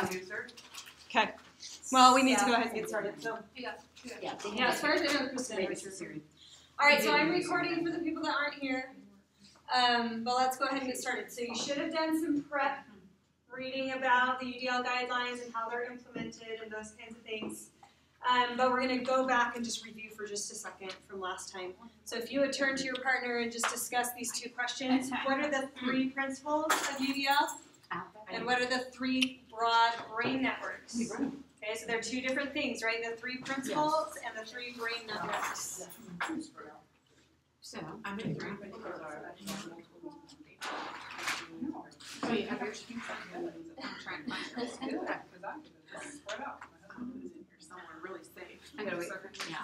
Okay. Well, we need to go ahead and get started. So. Yeah, As far as I know, Kristen. All right, so I'm recording for the people that aren't here. But let's go ahead and get started. So you should have done some prep reading about the UDL guidelines and how they're implemented and those kinds of things. But we're going to go back and just review for just a second from last time. So if you would turn to your partner and just discuss these two questions. What are the three principles of UDL? And what are the three broad brain networks? Okay, so they're two different things, right? The three principles and the three brain networks. So, I'm in three principles are. So you have your trying to find your somewhere really safe. I gotta wait. Yeah.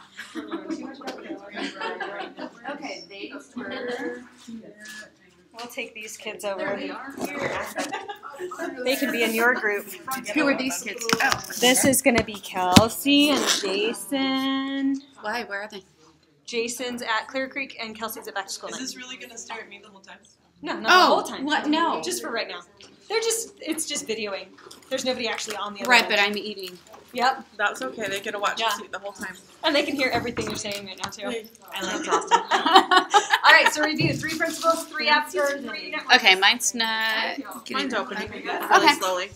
Okay, they were. We'll take these kids over. They can be in your group. Who are these kids? Oh, this is going to be Kelsey and Jason. Why? Where are they? Jason's at Clear Creek and Kelsey's at Back to School Night. Is this really going to stare at me the whole time? No, not the whole time. What? No. Just for right now. It's just videoing. There's nobody actually on the other Right, end. but I'm eating. Yep. That's okay. They get to watch us eat the whole time. And they can hear everything you're saying right now, too. I like Austin. All right, so review. Three principles, three apps, or three networks. Okay, mine's not. Mine's opening really slowly.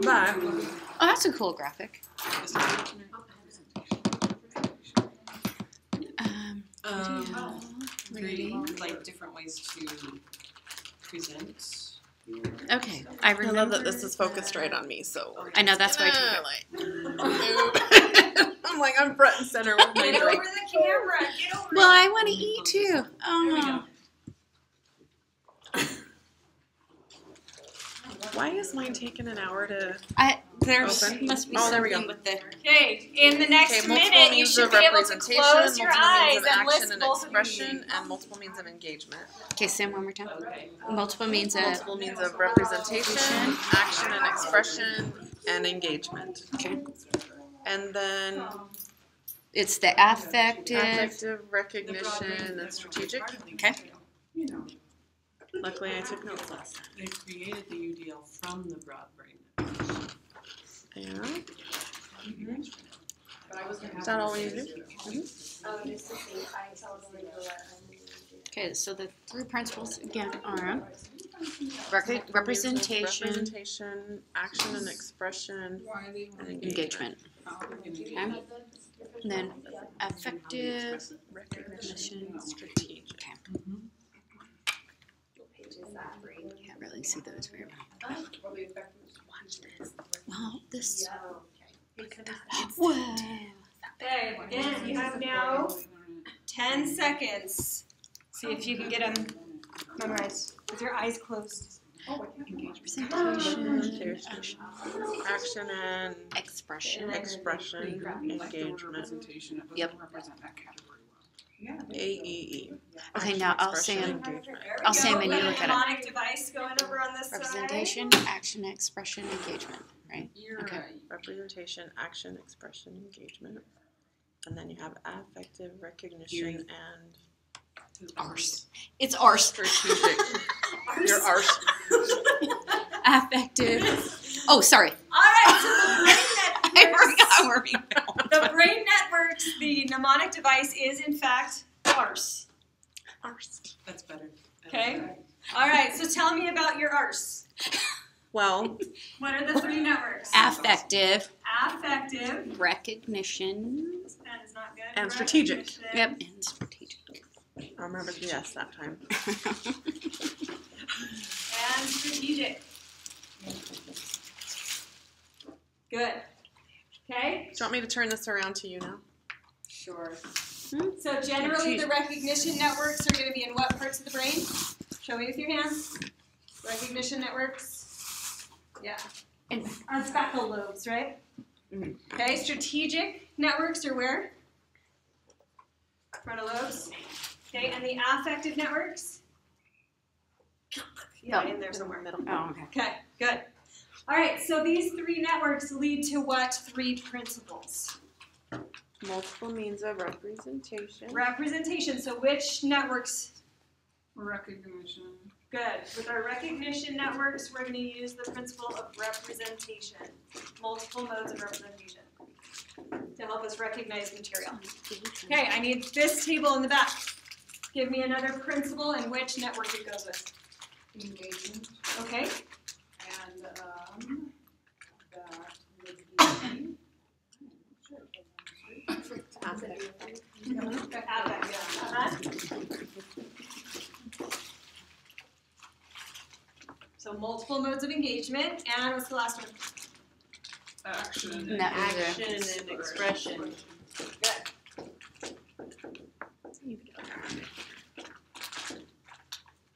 Bye. Oh, that's a cool graphic. Reading, like different ways to present. Okay, I remember. I love that this is focused right on me, so. I know, that's why I took it. I'm like, I'm front and center with my Get drink. over the camera. Get over Well, I want to eat too. Oh. Why is mine taking an hour to There's open? must be there we something go. with the. Okay, in the next multiple minute, you means should of be able to representation, close your multiple eyes means of and action list and both of expression, these. and multiple means of engagement. Okay, say 'em one more time. Multiple means of. Multiple means of representation, action and expression, and engagement. Okay. And then It's the affective. affective, recognition, and strategic. Okay. Luckily, I took notes last time. They created the UDL from the broad brain. Yeah. Is that all we need to do? Okay, so the three principles again are representation, action and expression, and engagement. Okay. And then affective, recognition, strategic. Okay. Can't really see those very well. Watch this. Well, this. Look at that. Whoa. Okay, again, you have now 10 seconds. See if you can get them memorized with your eyes closed. Representation, Action and expression. engagement. Yep. AEE. Okay, now I'll say Expression, them. engagement. I'll say them and you look at it. Mnemonic device going over on this Representation, action, expression, engagement. Right? Okay. Representation, action, expression, engagement. And then you have affective, recognition, and Arse. It's arse. strategic. Your arse. Affective. Oh, sorry. All right, so the brain networks. I forgot where we found. The brain networks, the mnemonic device is in fact arse. Arse. That's better. Okay? All right, so tell me about your arse. Well, What are the three networks? Affective, Affective. recognition. This pen is not good. And strategic. Recognition. Yep, and strategic. I remember the S that time. And strategic. Good. Okay? Do you want me to turn this around to you now? Sure. So generally the recognition networks are going to be in what parts of the brain? Show me with your hands. Recognition networks. Yeah. And On speckle lobes, right? Mhm. Okay, strategic networks are where? Frontal lobes. Okay, and the affective networks? Yeah, in there somewhere. Middle. oh, okay. Okay, good. All right, so these three networks lead to what three principles? Multiple means of representation. Representation. So which networks? Recognition. Good. With our recognition networks, we're going to use the principle of representation, multiple modes of representation, to help us recognize material. Okay, I need this table in the back. Give me another principle and which network it goes with. Engagement. Okay. And that would be Affect, yeah. So multiple modes of engagement, and what's the last one? Action. Action and expression. Good.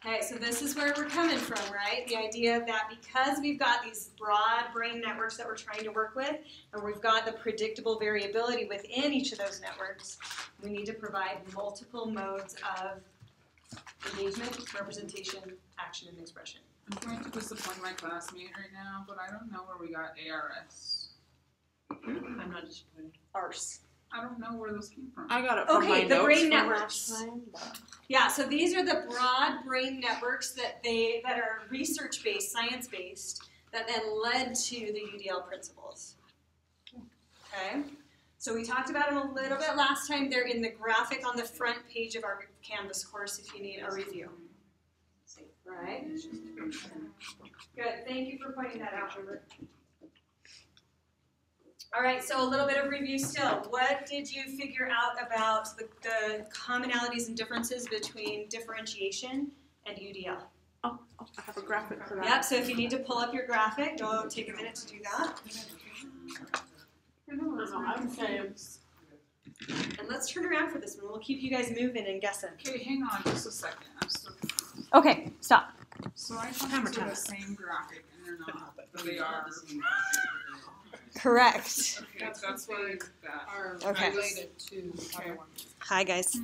Okay, so this is where we're coming from, right? The idea that because we've got these broad brain networks that we're trying to work with, and we've got the predictable variability within each of those networks, we need to provide multiple modes of engagement, representation, action, and expression. I'm going to disappoint my classmate right now, but I don't know where we got ARS. I'm not disappointed. ARS. I don't know where those came from. I got it from my Okay, the notes brain from networks. last time, but Yeah, so these are the broad brain networks that are research-based, science-based, that then led to the UDL principles. Okay, so we talked about them a little bit last time. They're in the graphic on the front page of our Canvas course if you need a review. Right? Good, thank you for pointing that out, Robert. All right, so a little bit of review still. What did you figure out about the commonalities and differences between differentiation and UDL? I have a graphic for that. Yep, so if you need to pull up your graphic, go take a minute to do that. I'm saying. And let's turn around for this one. We'll keep you guys moving and guessing. Okay, hang on just a second. I'm still confused. Okay, stop. So I thought these were the same graphic, and they're not, but they are. Correct. Okay, that's where that are Okay. related to other ones. Hi, guys.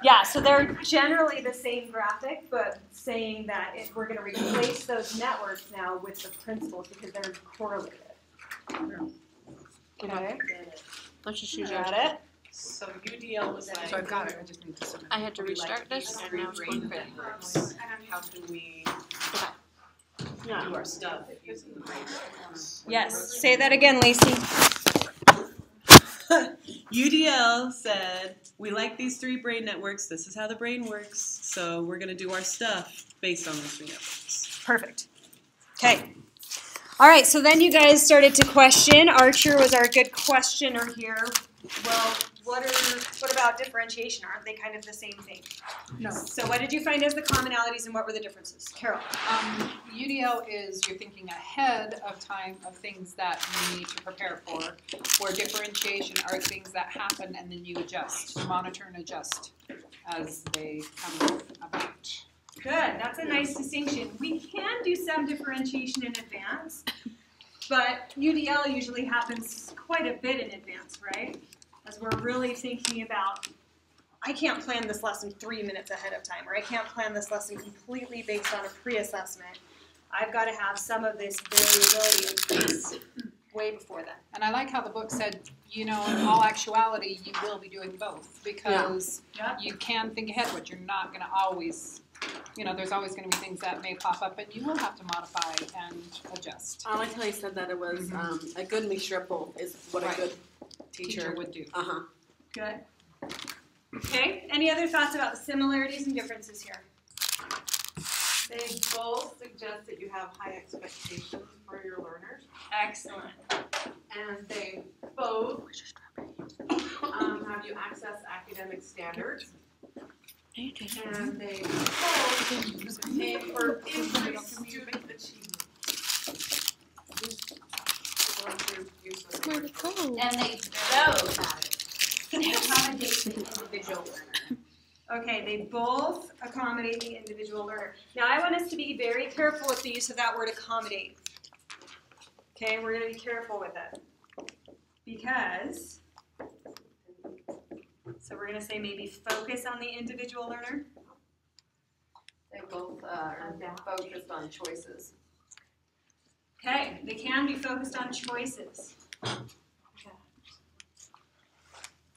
Yeah, so they're generally the same graphic, but saying that we're going to replace those networks now with the principles because they're correlated. Okay. Let's just use yours. Got it? So UDL was like. So I've got it, I just need to submit. I had to restart this, and now it's going good. How can we Yeah. do our stuff using the brain networks? Yes. Say that again, Lacey. UDL said, we like these three brain networks, this is how the brain works, so we're going to do our stuff based on those three networks. Perfect. Okay. All right, so then you guys started to question. Archer was our good questioner here. Well, what about differentiation? Aren't they kind of the same thing? No. So what did you find as the commonalities and what were the differences? Carol. UDL is you're thinking ahead of time of things that you need to prepare for, where differentiation are things that happen and then you adjust, monitor and adjust as they come about. Good, that's a nice distinction. We can do some differentiation in advance, but UDL usually happens quite a bit in advance, right? As we're really thinking about, I can't plan this lesson 3 minutes ahead of time, or I can't plan this lesson completely based on a pre-assessment. I've got to have some of this variability in place way before then. And I like how the book said, you know, in all actuality, you will be doing both because you can think ahead, but you're not going to always, you know, there's always going to be things that may pop up and you will have to modify and adjust. I like how you said that it was a good mixture of both is what a good Teacher would do. Good. Okay, any other thoughts about the similarities and differences here? They both suggest that you have high expectations for your learners. Excellent. And they both have you access academic standards. And they both aim for increased student achievement. And they both accommodate the individual learner. Okay, they both accommodate the individual learner. Now I want us to be very careful with the use of that word accommodate. Okay, we're going to be careful with it. Because, so we're going to say maybe focus on the individual learner. They both are focused on choices. Okay, they can be focused on choices. Okay.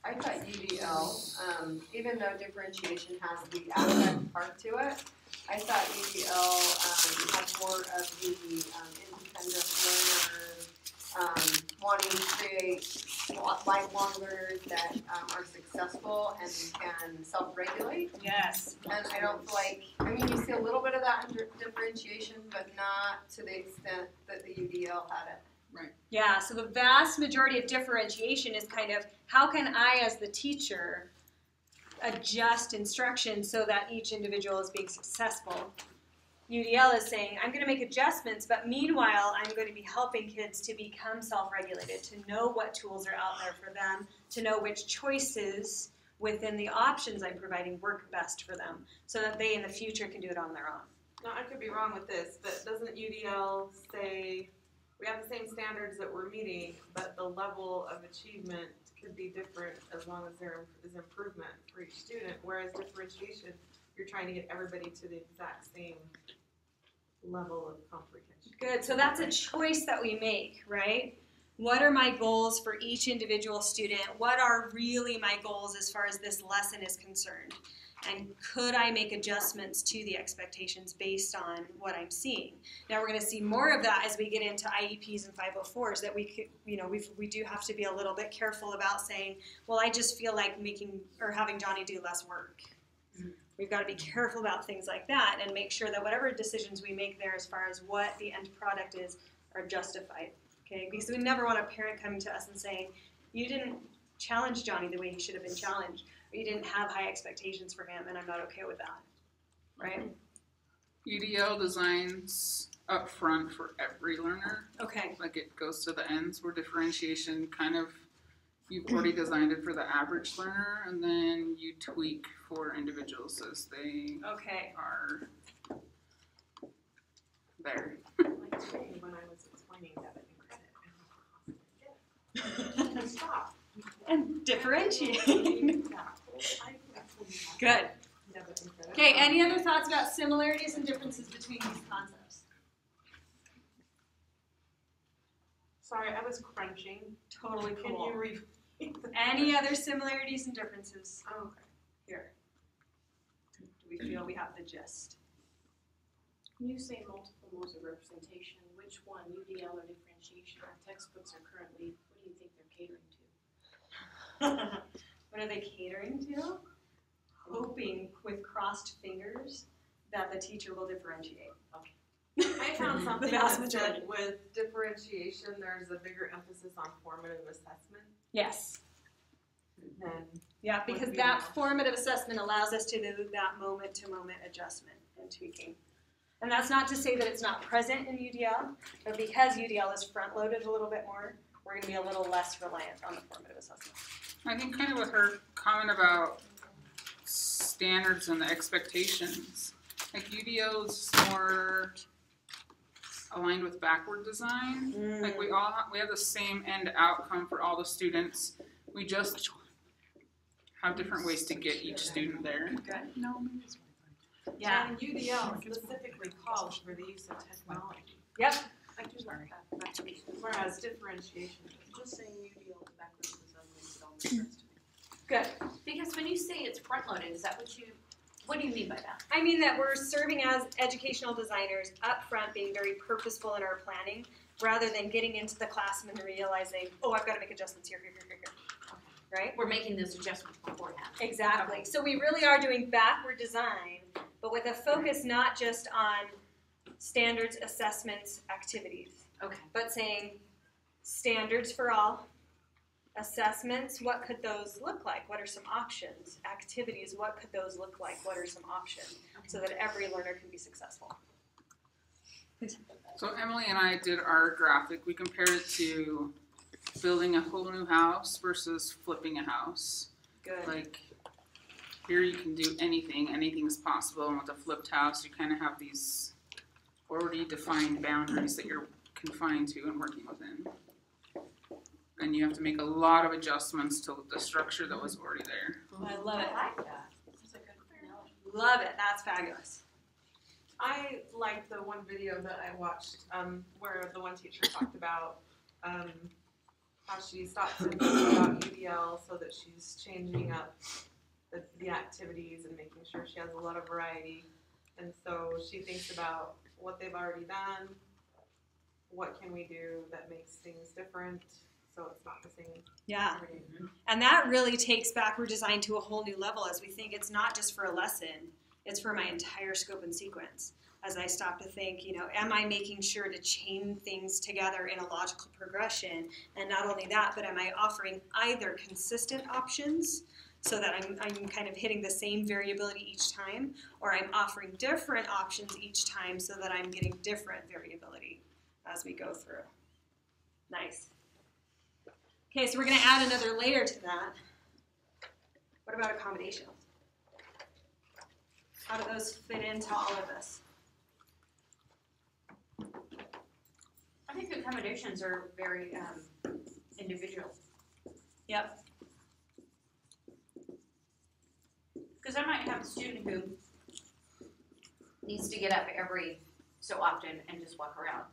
I thought UDL, even though differentiation has the affect part to it, I thought UDL had more of the independent learners, wanting to create lifelong learners that are successful and can self-regulate. Yes. And I don't feel like, I mean, you see a little bit of that under differentiation, but not to the extent that the UDL had it. Yeah, so the vast majority of differentiation is kind of how can I as the teacher adjust instruction so that each individual is being successful. UDL is saying I'm going to make adjustments, but meanwhile I'm going to be helping kids to become self-regulated, to know what tools are out there for them, to know which choices within the options I'm providing work best for them so that they in the future can do it on their own. Now, I could be wrong with this, but doesn't UDL say we have the same standards that we're meeting, but the level of achievement could be different as long as there is improvement for each student, whereas differentiation, you're trying to get everybody to the exact same level of comprehension. Good, so that's a choice that we make, right? What are my goals for each individual student? What are really my goals as far as this lesson is concerned? And could I make adjustments to the expectations based on what I'm seeing? Now we're going to see more of that as we get into IEPs and 504s, that we could, we do have to be a little bit careful about saying, well, I just feel like making or having Johnny do less work. We've got to be careful about things like that and make sure that whatever decisions we make there as far as what the end product is are justified. Okay, because we never want a parent coming to us and saying, you didn't challenge Johnny the way he should have been challenged. You didn't have high expectations for him, and I'm not okay with that, right? UDL designs up front for every learner. Okay. Like it goes to the ends, where differentiation kind of, you've already designed it for the average learner, and then you tweak for individuals as they are there. Like today when I was explaining debit and credit. Stop. And differentiate. Good. Okay, any other thoughts about similarities and differences between these concepts? Sorry, I was crunching. Totally cool. Can you repeat that? Any other similarities and differences? Oh, okay. Here. Do we feel we have the gist? When you say multiple modes of representation, which one, UDL or differentiation, our textbooks are currently, what do you think they're catering to? What are they catering to? Hoping with crossed fingers that the teacher will differentiate. I found something The vast that said majority. with differentiation, there's a bigger emphasis on formative assessment Yes. than Yeah, because that formative assessment allows us to do that moment-to-moment adjustment and tweaking. And that's not to say that it's not present in UDL, but because UDL is front-loaded a little bit more, we're going to be a little less reliant on the formative assessment. I think kind of with her comment about standards and the expectations, like UDL is more aligned with backward design. Like we have the same end outcome for all the students. We just have different ways to get each student there. Good. No. Yeah. And UDL specifically calls for the use of technology. Yep. I do like that. Whereas differentiation, Just saying UDL backwards doesn't make all the difference to me. Good. Because when you say it's front-loaded, is that what do you mean by that? I mean that we're serving as educational designers up front, being very purposeful in our planning, rather than getting into the classroom and realizing, oh, I've got to make adjustments here. Right? We're making those adjustments beforehand. Exactly. Okay. So we really are doing backward design, but with a focus not just on standards, assessments, activities, Okay. but saying standards for all, assessments, what could those look like? What are some options? Activities, what could those look like? What are some options? So that every learner can be successful. So Emily and I did our graphic. We compared it to building a whole new house versus flipping a house. Good. Like here you can do anything, anything's possible, and with a flipped house you kind of have these already defined boundaries that you're confined to and working within. And you have to make a lot of adjustments to the structure that was already there. I love it. I like that. That's a good analogy. Love it. That's fabulous. I liked the one video that I watched where the one teacher talked about how she stops and thinks about UDL so that she's changing up the activities and making sure she has a lot of variety. And so she thinks about what they've already done, what can we do that makes things different so it's not the same. Yeah. And that really takes backward design to a whole new level as we think it's not just for a lesson, it's for my entire scope and sequence. As I stop to think, am I making sure to chain things together in a logical progression? And not only that, but am I offering either consistent options so that I'm kind of hitting the same variability each time, or I'm offering different options each time so that I'm getting different variability as we go through. Nice. Okay, so we're going to add another layer to that. What about accommodations? How do those fit into all of this? I think accommodations are very individual. Yep. Because I might have a student who needs to get up every so often and just walk around.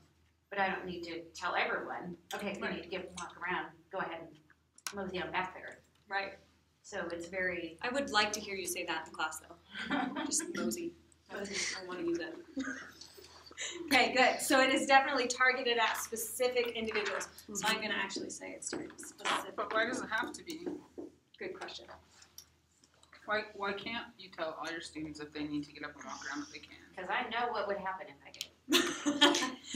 But I don't need to tell everyone, okay, if you need to get and walk around, go ahead and move you on back there. Right. So it's very... I would like to hear you say that in class, though. Just nosy. I want to use it. Okay, good. So it is definitely targeted at specific individuals. So I'm going to actually say it's targeted specific. But why does it have to be? Good question. Why can't you tell all your students if they need to get up and walk around if they can? Because I know what would happen if I did.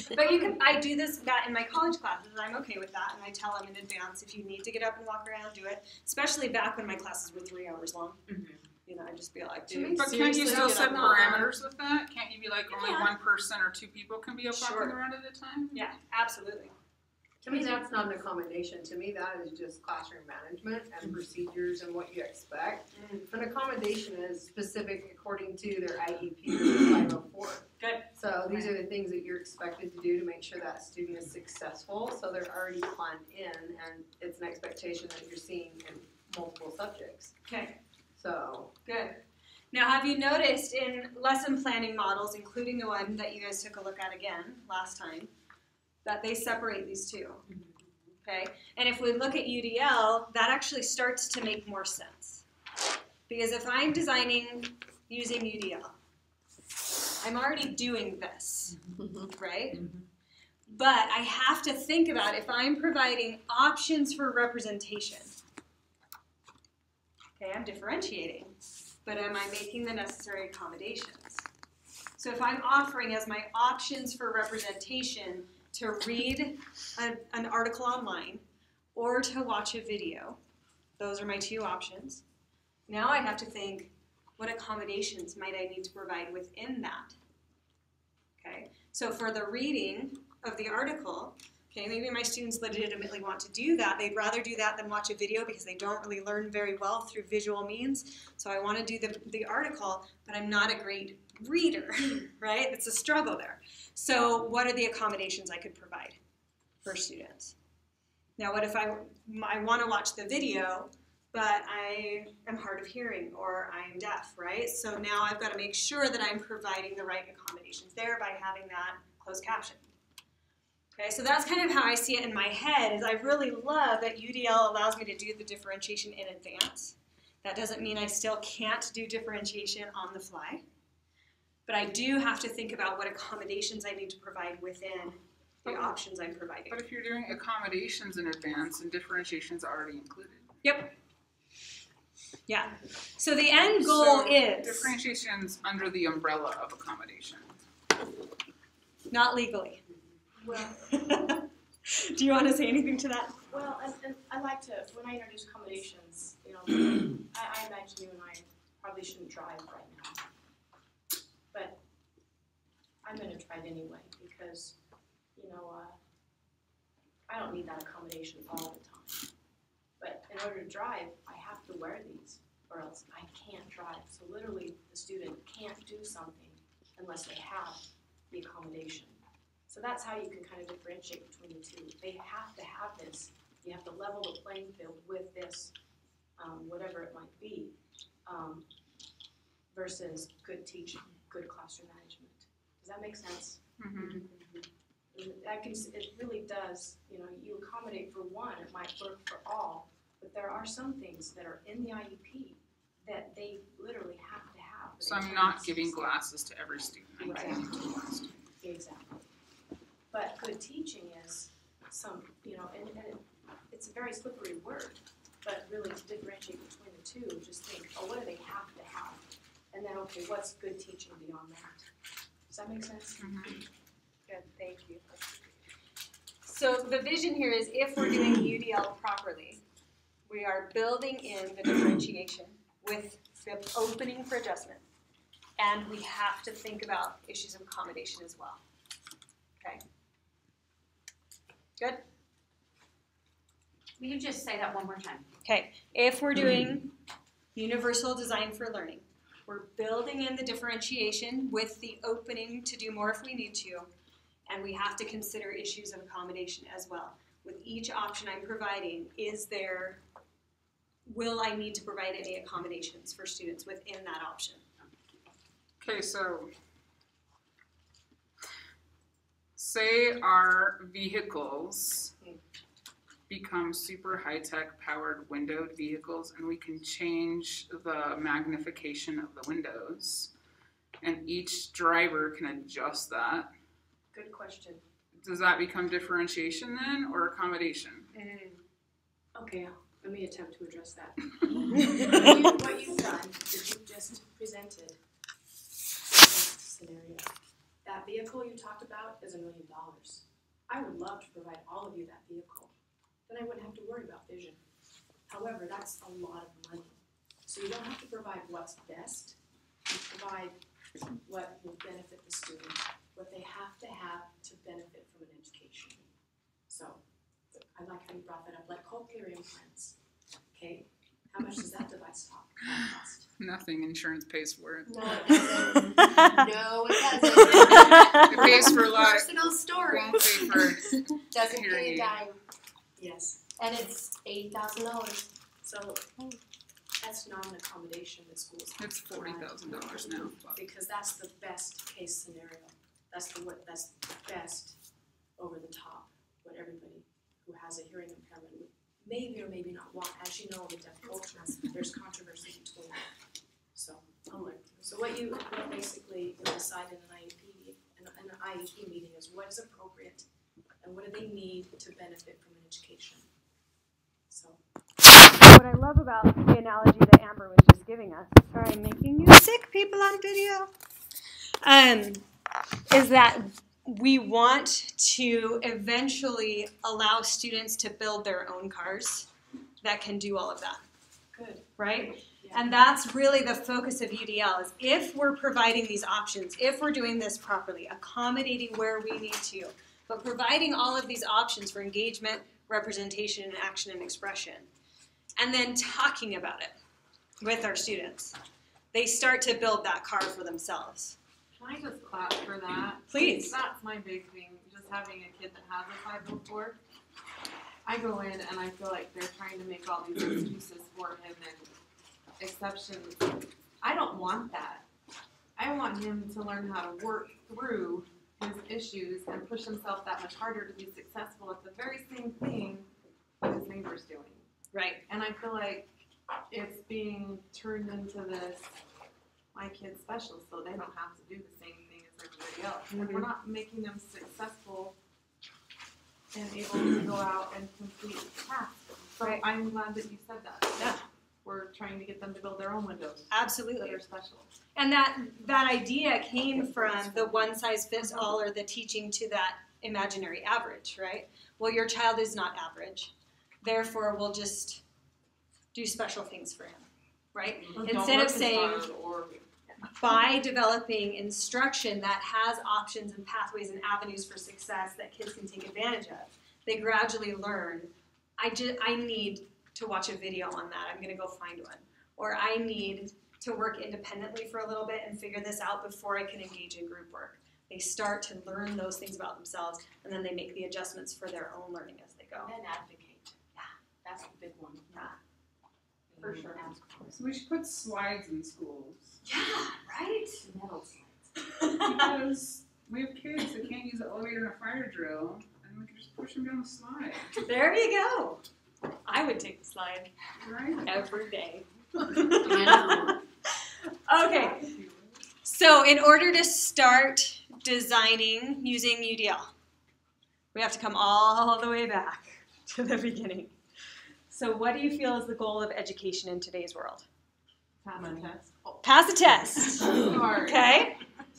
But I do that in my college classes. I'm okay with that, and I tell them in advance if you need to get up and walk around, do it. Especially back when my classes were 3 hours long. I'd just be like, dude, but can't you still set parameters with that? Can't you be like only one person or 2 people can be up walking around at a time? Yeah, absolutely. To me, that's not an accommodation. To me, that is just classroom management and procedures and what you expect. An accommodation is specific according to their IEP or 504. Good. So these are the things that you're expected to do to make sure that student is successful. So they're already planned in, and it's an expectation that you're seeing in multiple subjects. Okay. So. Good. Now, have you noticed in lesson planning models, including the one that you guys took a look at again last time, that they separate these two? Okay? And if we look at UDL, that actually starts to make more sense. Because if I'm designing using UDL, I'm already doing this, right? But I have to think about if I'm providing options for representation. Okay, I'm differentiating, but am I making the necessary accommodations? So if I'm offering as my options for representation to read an article online or to watch a video, those are my 2 options. Now I have to think, what accommodations might I need to provide within that? Okay, so for the reading of the article, okay, maybe my students legitimately want to do that. They'd rather do that than watch a video because they don't really learn very well through visual means. So I want to do the article, but I'm not a great reader, right? It's a struggle there. So what are the accommodations I could provide for students? Now, what if I want to watch the video, but I am hard of hearing or I am deaf, right? So now I've got to make sure that I'm providing the right accommodations there by having that closed caption. Okay, so that's kind of how I see it in my head, is I really love that UDL allows me to do the differentiation in advance. That doesn't mean I still can't do differentiation on the fly, but I do have to think about what accommodations I need to provide within the options I'm providing. But if you're doing accommodations in advance and differentiation is already included. Yep. Yeah. So the end goal is... differentiation's under the umbrella of accommodation. Not legally. Well, do you want to say anything to that? well, and I like to, when I introduce accommodations, I imagine you and I probably shouldn't drive right now. But I'm going to try it anyway because, I don't need that accommodation all the time. But in order to drive, I have to wear these or else I can't drive. So literally the student can't do something unless they have the accommodation. So that's how you can kind of differentiate between the 2. They have to have this. You have to level the playing field with this, whatever it might be, versus good teaching, good classroom management. Does that make sense? Mm-hmm. it really does, you accommodate for one, it might work for all, but there are some things that are in the IEP that they literally have to have. So I'm not giving glasses to every student. I'm Right. giving to one student. Exactly. But good teaching is and it's a very slippery word, but really to differentiate between the two, just think, what do they have to have? And then, okay, what's good teaching beyond that? Does that make sense? Mm-hmm. Good, thank you. So the vision here is if we're doing UDL properly, we are building in the differentiation with the opening for adjustment. And we have to think about issues of accommodation as well. Okay? Good? Will you just say that one more time? Okay, if we're doing universal design for learning, we're building in the differentiation with the opening to do more if we need to, and we have to consider issues of accommodation as well. With each option I'm providing, will I need to provide any accommodations for students within that option? Okay, so say our vehicles become super high-tech powered windowed vehicles and we can change the magnification of the windows and each driver can adjust that. Good question. Does that become differentiation then or accommodation? Okay, let me attempt to address that. What you've done is you've just presented a scenario. That vehicle you talked about is $1 million. I would love to provide all of you that vehicle. Then I wouldn't have to worry about vision. However, that's a lot of money. So you don't have to provide what's best. You provide what will benefit the student, what they have to benefit from an education. So I like how you brought that up, like cochlear implants. Okay, how much does that device cost? Nothing, insurance pays for it. No, it doesn't. No, it doesn't. It pays for a lot. Personal story. Won't pay for Doesn't pay hearing a dime. Yes. And it's $80,000. So that's not an accommodation that schools have. It's $40,000 now. Because that's the best case scenario. That's the best over the top, what everybody who has a hearing impairment would maybe or maybe not want. As you know, with deaf culture, there's controversy between them. So what you basically decide in an IEP meeting is what is appropriate and what do they need to benefit from an education. So What I love about the analogy that Amber was just giving us, sorry, I'm making you sick, people on video, is that we want to eventually allow students to build their own cars that can do all of that. good. Right? Yeah. And that's really the focus of UDL is if we're providing these options, if we're doing this properly, accommodating where we need to, but providing all of these options for engagement, representation, and action and expression, and then talking about it with our students, they start to build that car for themselves. Can I just clap for that? Please. That's my big thing, just having a kid that has a 504. I go in and I feel like they're trying to make all these excuses for him and exceptions. I don't want that. I want him to learn how to work through his issues and push himself that much harder to be successful at the very same thing that his neighbor's doing. Right. And I feel like it's being turned into this, my kid's special, so they don't have to do the same thing as everybody else. And we're not making them successful and able to go out and complete tasks. So Right. I'm glad that you said that. Yeah. We're trying to get them to build their own windows Absolutely. that are special. And that idea came from the one-size-fits-all or the teaching to that imaginary average, right? Well, your child is not average. Therefore, we'll just do special things for him, right? Instead of saying, by developing instruction that has options and pathways and avenues for success that kids can take advantage of, they gradually learn, I need to watch a video on that. I'm going to go find one. Or I need to work independently for a little bit and figure this out before I can engage in group work. They start to learn those things about themselves, and then they make the adjustments for their own learning as they go. And then advocate. Yeah. That's the big one. Yeah. For sure. So we should put slides in schools. Yeah, right? Metal slides. Because We have kids that can't use the elevator in a fire drill, and we can just push them down the slide, There you go. I would take the slide right? every day. Okay, so in order to start designing using UDL, we have to come all the way back to the beginning. So what do you feel is the goal of education in today's world? Pass a test. Pass a test. Okay?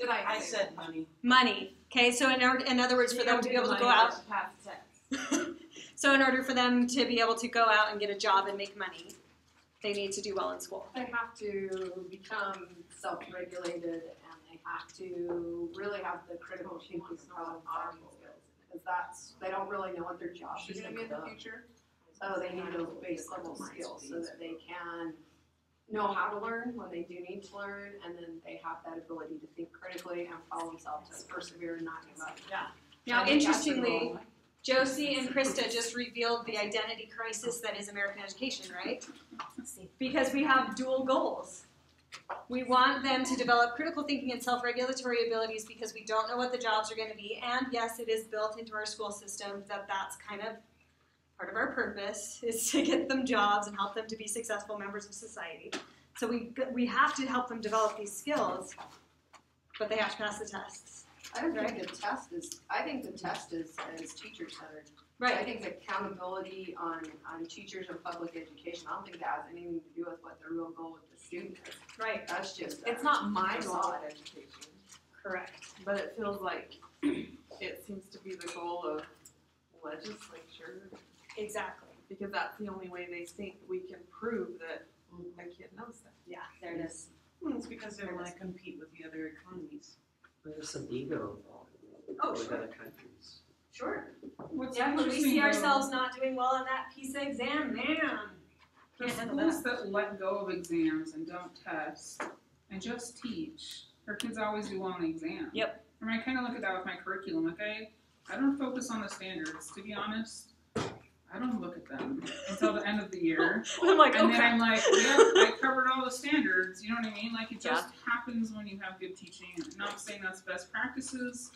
I said money. Money. Okay, so in other words, for them to be able to go out. Pass a test. So in order for them to be able to go out and get a job and make money, they need to do well in school. They have to become self-regulated and they have to really have the critical thinking and problem-solving skills. Because they don't really know what their job is going to be in the future. So they need those base level skills so that they can know how to learn when they do need to learn, and then they have that ability to think critically and follow themselves, to persevere and not give up. Yeah. Now, interestingly, Josie and Krista just revealed the identity crisis that is American education, right? Because we have dual goals. We want them to develop critical thinking and self-regulatory abilities because we don't know what the jobs are going to be, and yes, it is built into our school system that that's kind of part of our purpose is to get them jobs and help them to be successful members of society. So we have to help them develop these skills, but they have to pass the tests. I don't think the test is, I think the test is teacher-centered. Right. I think accountability on teachers and public education, I don't think that has anything to do with what the real goal with the student is. Right. That's just It's not my goal in education, Correct. but it feels like it seems to be the goal of legislature, Exactly. because that's the only way they think we can prove that a kid knows that. Yeah, there it is. It's because they want to compete with the other economies. There's some ego involved Oh, with sure. other countries. Sure. What's Yeah, when we interesting, see though, ourselves not doing well on that PISA exam, man. the Can't handle schools that let go of exams and don't test and just teach, our kids always do well on the exam. Yep. I mean, I kind of look at that with my curriculum. Okay, I don't focus on the standards. To be honest, I don't look at them until the end of the year. I'm like, And okay. then I'm like, yeah, I covered all the standards. You know what I mean? Like, it just happens when you have good teaching. I'm not saying that's best practices.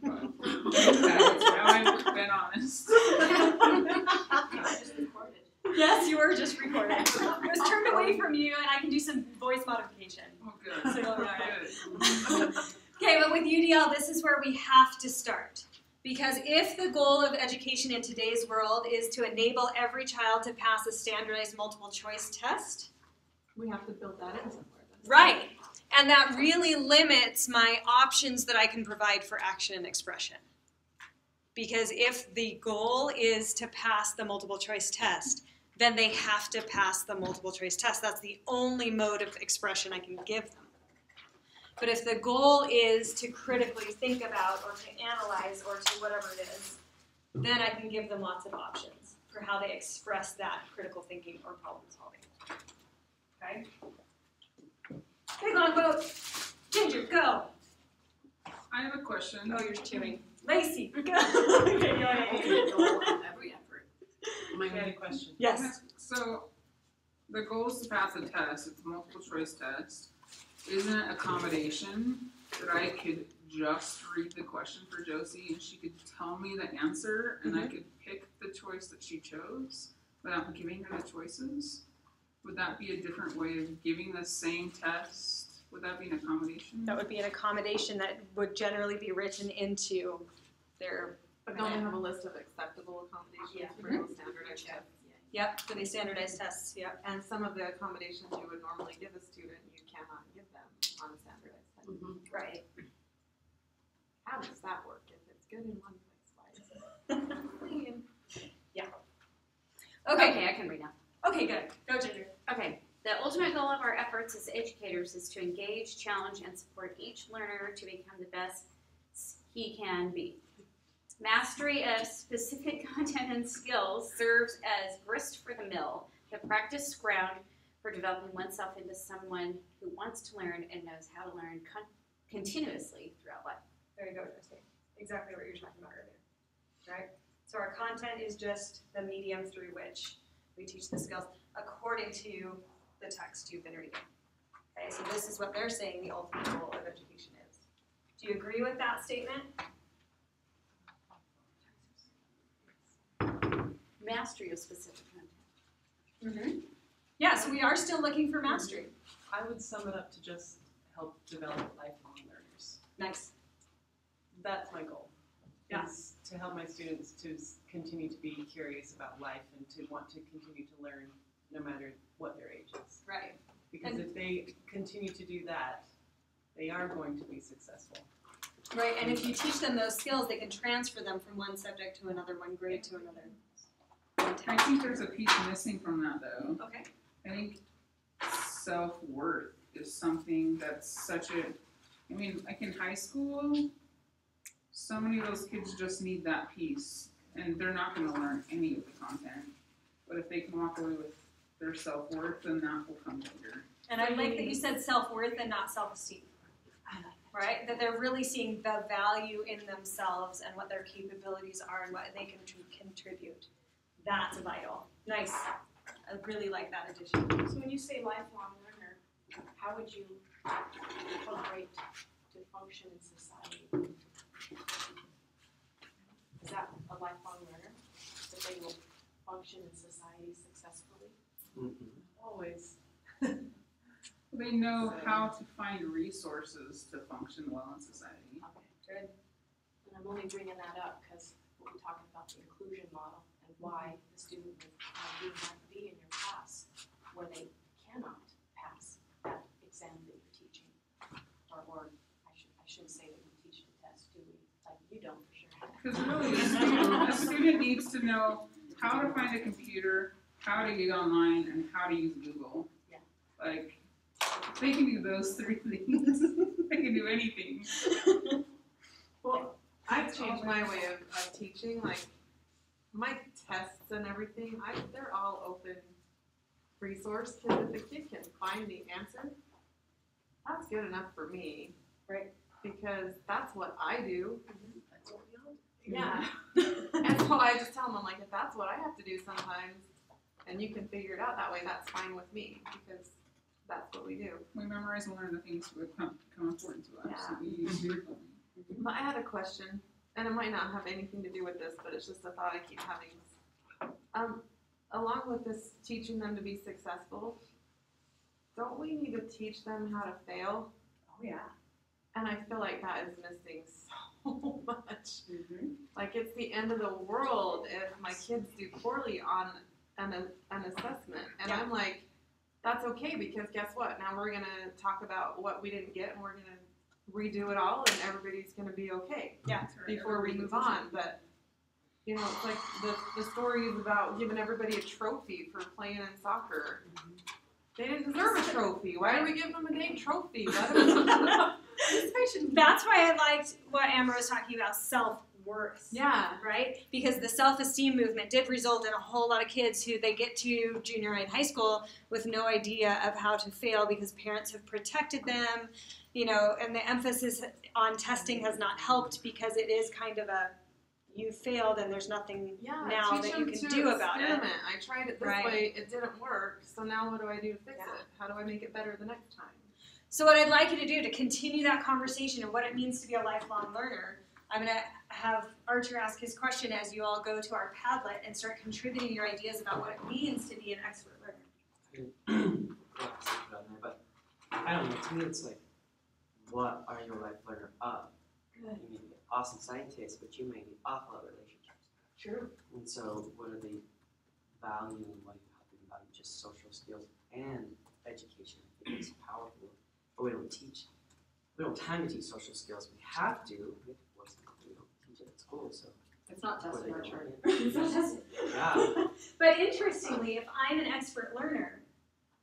But that's how I've been honest. Yes, you were just recorded. It was turned away from you, and I can do some voice modification. Oh, good. So you'll be all right. Good. Okay, but with UDL, this is where we have to start. Because if the goal of education in today's world is to enable every child to pass a standardized multiple choice test, We have to build that in somewhere. right, and that really limits my options that I can provide for action and expression. Because if the goal is to pass the multiple choice test, then they have to pass the multiple choice test. That's the only mode of expression I can give them. But if the goal is to critically think about or to analyze or to whatever it is, then I can give them lots of options for how they express that critical thinking or problem solving. Okay? Big long boat. Ginger, go. I have a question. Oh, you're chewing. Lacey, go. Okay, go ahead. Every effort. Am I going to question? Yes. So, the goal is to pass a test. It's a multiple choice test. Isn't it accommodation that I could just read the question for Josie and she could tell me the answer and I could pick the choice that she chose without giving her the choices? Would that be a different way of giving the same test? Would that be an accommodation? That would be an accommodation that would generally be written into their, But don't we have a list of acceptable accommodations for those standardized tests? yep, for these standardized tests, yep. And some of the accommodations you would normally give a student, you cannot give them on a standardized test. Right. How does that work? If it's good in one place, why is it? Okay, I can read now. okay, good. Go, Ginger. Okay, the ultimate goal of our efforts as educators is to engage, challenge, and support each learner to become the best he can be. Mastery of specific content and skills serves as grist for the mill, the practice ground for developing oneself into someone who wants to learn and knows how to learn continuously throughout life. There you go, Christy. Exactly what you're talking about earlier, right? So our content is just the medium through which we teach the skills according to the text you've been reading. Okay, so this is what they're saying the ultimate goal of education is. Do you agree with that statement? Mastery of specific content. Mm-hmm. Yeah, so we are still looking for mastery. I would sum it up to just help develop lifelong learners. Nice. That's my goal. Yeah. Is to help my students to continue to be curious about life and to want to continue to learn no matter what their age is. Right. Because if they continue to do that, they are going to be successful. Right, and if you teach them those skills, they can transfer them from one subject to another, one grade to another. I think there's a piece missing from that though. Okay. I think self-worth is something that's such a, I mean, like in high school, so many of those kids just need that piece and they're not going to learn any of the content. But if they can walk away with their self-worth, then that will come later. And I like that you said self-worth and not self-esteem. I like Right? That they're really seeing the value in themselves and what their capabilities are and what they can contribute. That's vital. Nice. I really like that addition. So when you say lifelong learner, how would you incorporate to function in society? Is that a lifelong learner? That they will function in society successfully? Always. They know how to find resources to function well in society. Okay, good. And I'm only bringing that up because we're talking about the inclusion model and why the student would have to be in your class where they cannot pass that exam that you're teaching. Or I shouldn't say that we teach the test, do we? Like, you don't for sure. Because really, a student needs to know how to find a computer, how to get online, and how to use Google. Yeah. Like, if they can do those three things, they can do anything. Well, I've changed my way of teaching. Like, my tests and everything, they're all open resource. Because if a kid can find the answer, that's good enough for me. Right. Because that's what I do. That's what we all do. Yeah. And so I just tell them, I'm like, if that's what I have to do sometimes, and you can figure it out that way, that's fine with me. Because that's what we do. We memorize and learn the things that become important to us. So we use your But I had a question, and it might not have anything to do with this, but it's just a thought I keep having. Along with this teaching them to be successful, don't we need to teach them how to fail? Oh, yeah. And I feel like that is missing so much. Like, it's the end of the world if my kids do poorly on an assessment. And I'm like, that's okay, because guess what? Now we're going to talk about what we didn't get, and we're going to redo it all, and everybody's going to be okay before we move on. But, you know, it's like the story is about giving everybody a trophy for playing in soccer. They didn't deserve a trophy. Why do we give them a dang trophy? Let them That's why I liked what Amber was talking about, self-worth. Yeah. Right? Because the self-esteem movement did result in a whole lot of kids who they get to junior high and high school with no idea of how to fail because parents have protected them, you know, and the emphasis on testing has not helped because it is kind of a, you failed and there's nothing now that you can do about it. I tried it this way, it didn't work, so now what do I do to fix it? How do I make it better the next time? So what I'd like you to do to continue that conversation of what it means to be a lifelong learner, I'm going to have Archer ask his question as you all go to our Padlet and start contributing your ideas about what it means to be an expert learner. But I don't know, to me it's like, what are your life learner of? You may be an awesome scientist, but you may be awful at relationships. True. And so what are they valuing? What do you have to value? Just social skills and education. I think it's powerful. But we don't teach. We don't have time to teach social skills. We have to. We don't teach it at school, so. It's not tested, Archer. Yeah. But interestingly, if I'm an expert learner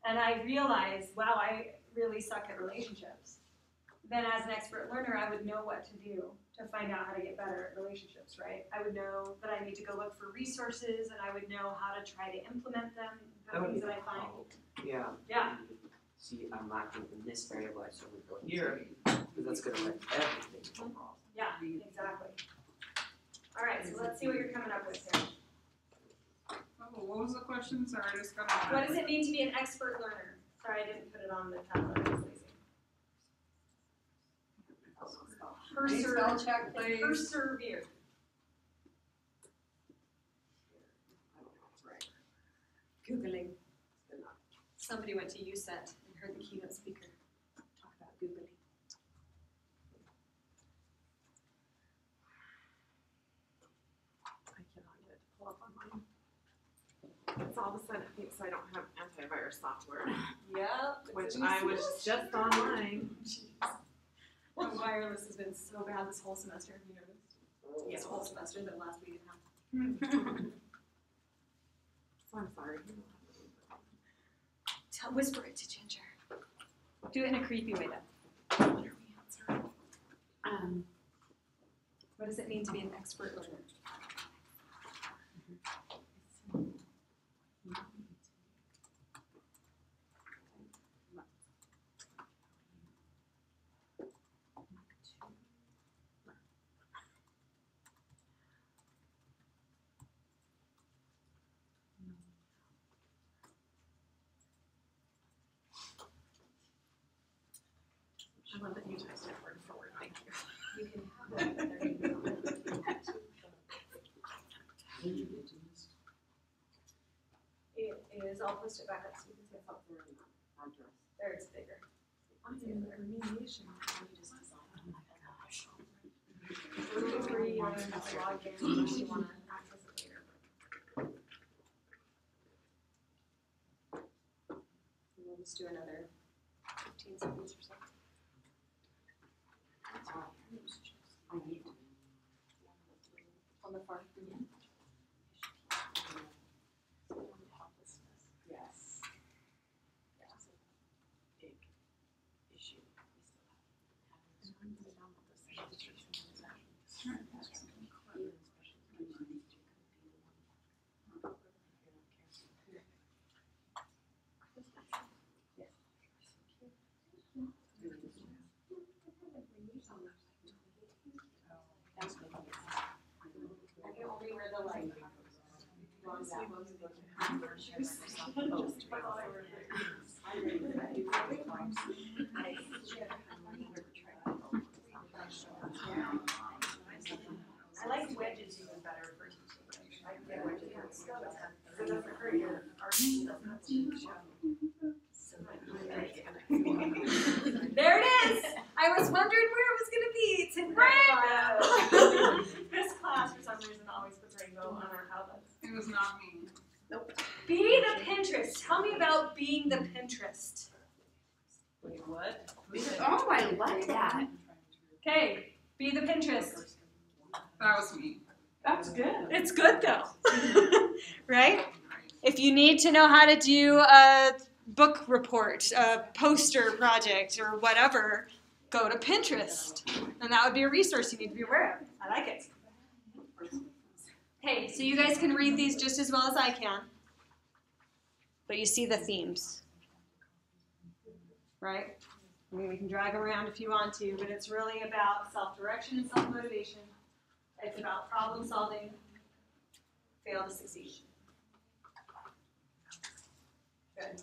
and I realize, wow, I really suck at relationships, then as an expert learner, I would know what to do to find out how to get better at relationships, right? I would know that I need to go look for resources, and I would know how to try to implement them, the things that I find. Yeah. Yeah. See, I'm lacking in this variable, so we go here, because that's going to affect everything overall. Yeah, exactly. All right, so let's see what you're coming up with here. Oh, what was the question? Sorry, I just got What does it mean to be an expert learner? Sorry, I didn't put it on the tablet. I was lazy. Persevere. please. Persevere. Googling. Somebody went to USET and heard the keynote speaker talk about Googling. I cannot get it to pull up on mine. It's all of a sudden it thinks I don't have antivirus software, Yep. which I was just online. The wireless has been so bad this whole semester. Have you noticed? This whole semester, the last week and a half. So I'm sorry. Whisper it to Ginger. Do it in a creepy way though. What does it mean to be an expert learner? I love that you typed it word for word. Thank you. You can have that. There you go. It is. I'll post it back up so you can see it. There, it's bigger. I am a remediation. Where you want to log in unless you want to access it later. And we'll just do another 15 seconds or so. On the far. Yes. That's a big issue. I can only wear the like long sleeves. I like wedges even better for teaching. I can get wedges. So that's a great argument. There it is! I was wondering where it was going to be. It's in rainbow. This class, for some reason, always puts rainbow on our outlets. It was not me. Nope. Be the Pinterest. Tell me about being the Pinterest. Wait, what? Oh, I like that. Okay, be the Pinterest. That was me. That's good. It's good though. Right? If you need to know how to do a book report, a poster project, or whatever, go to Pinterest. And that would be a resource you need to be aware of. I like it. Hey, so you guys can read these just as well as I can. But you see the themes. Right? I mean, we can drag them around if you want to, but it's really about self-direction and self-motivation. It's about problem solving, fail to succeed. Good.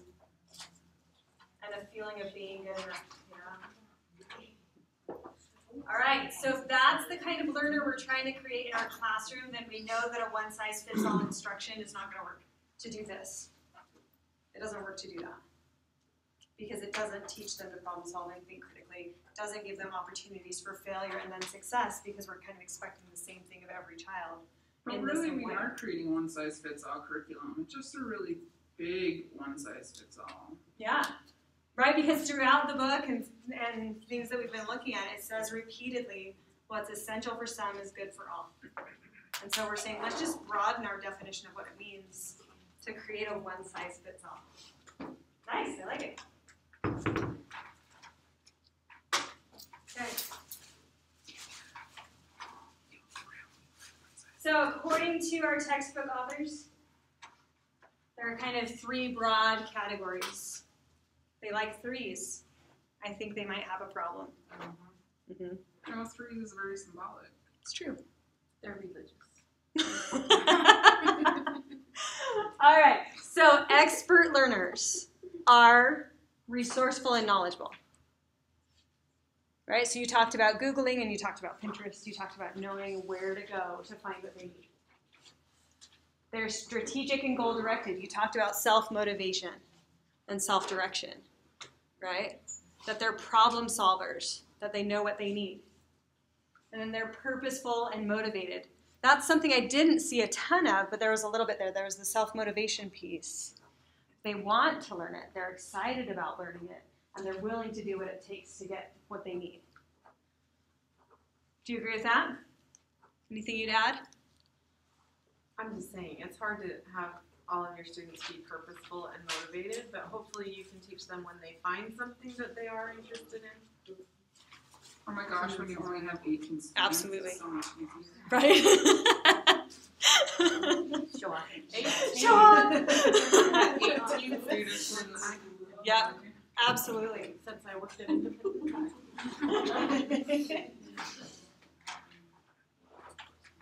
And a feeling of being good enough. Yeah. All right, so if that's the kind of learner we're trying to create in our classroom, then we know that a one-size-fits-all instruction is not going to work to do this. It doesn't work to do that. Because it doesn't teach them to problem solve and think critically. It doesn't give them opportunities for failure and then success because we're kind of expecting the same thing of every child. But really, we are creating one-size-fits-all curriculum. It's just a really big one-size-fits-all. Yeah, right, because throughout the book and things that we've been looking at, it says repeatedly what's essential for some is good for all. And so we're saying let's just broaden our definition of what it means to create a one-size-fits-all. Nice, I like it. Okay. So according to our textbook authors, there are kind of three broad categories. They like threes. I think they might have a problem. No, threes is very symbolic. It's true. They're religious. All right, so expert learners are resourceful and knowledgeable. right? So you talked about Googling and you talked about Pinterest. You talked about knowing where to go to find what they need. They're strategic and goal-directed. You talked about self-motivation and self-direction, right? That they're problem solvers, that they know what they need. And then they're purposeful and motivated. That's something I didn't see a ton of, but there was a little bit there. There was the self-motivation piece. They want to learn it. They're excited about learning it. And they're willing to do what it takes to get what they need. Do you agree with that? Anything you'd add? I'm just saying, it's hard to have all of your students be purposeful and motivated, but hopefully you can teach them when they find something that they are interested in. Oh my gosh, when you only have 18 students, Absolutely. it's so much easier. Right? Show off. Show off! 18 students, and I Yeah, absolutely. since I worked at Independent.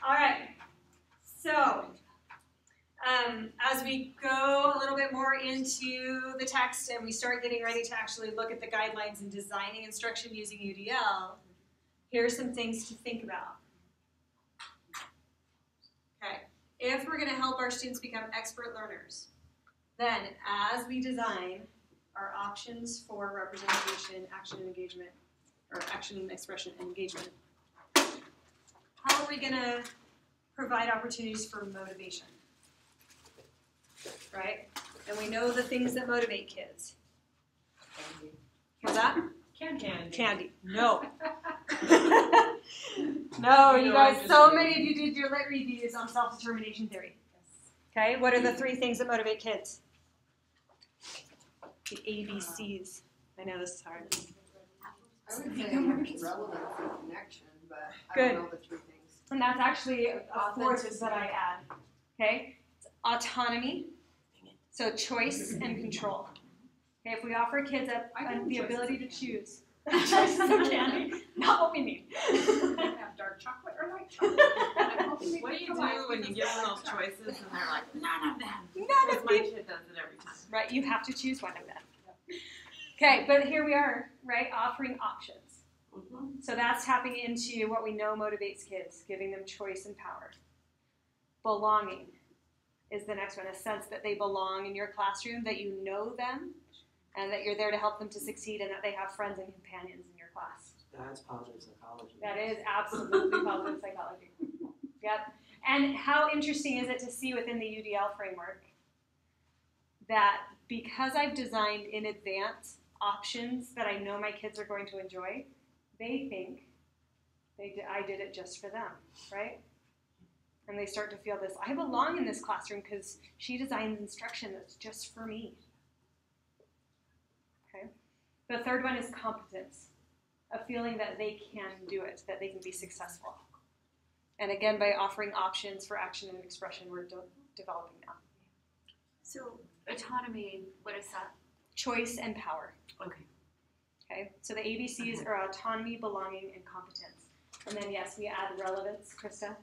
All right. So, as we go a little bit more into the text and we start getting ready to actually look at the guidelines and designing instruction using UDL, here are some things to think about. Okay. If we're going to help our students become expert learners, then as we design our options for representation, action, and engagement, or action, expression, and engagement, how are we going to provide opportunities for motivation? Right? And we know the things that motivate kids. What's that? Candy. No. No, you guys, so many of you did your lit reviews on self-determination theory. Okay, what are the 3 things that motivate kids? The ABCs. I know this is hard. I would say relevance and connection, but I Good. don't know the 3 things. And that's actually a 4th that I add. Okay? It's autonomy, so choice and control. Okay, if we offer kids the ability to choose. Choices of candy, not what we need. Have dark chocolate or light chocolate. What do you do when you give them those choices and they're like, none of them? None Because of my these. kid does it every time. Right, you have to choose one of them. Okay, but here we are, right, offering options. So that's tapping into what we know motivates kids, giving them choice and power. Belonging is the next one, a sense that they belong in your classroom, that you know them, and that you're there to help them to succeed, and that they have friends and companions in your class. That's positive psychology. That is absolutely positive psychology. Yep. And how interesting is it to see within the UDL framework that because I've designed in advance options that I know my kids are going to enjoy, they think I did it just for them, right? And they start to feel this, I belong in this classroom because she designs instruction that's just for me. Okay. The third one is competence, a feeling that they can do it, that they can be successful. And again, by offering options for action and expression, we're developing that. So autonomy, what is that? Choice and power. Okay. Okay, so the ABCs are autonomy, belonging, and competence. And then yes, we add relevance, Krista,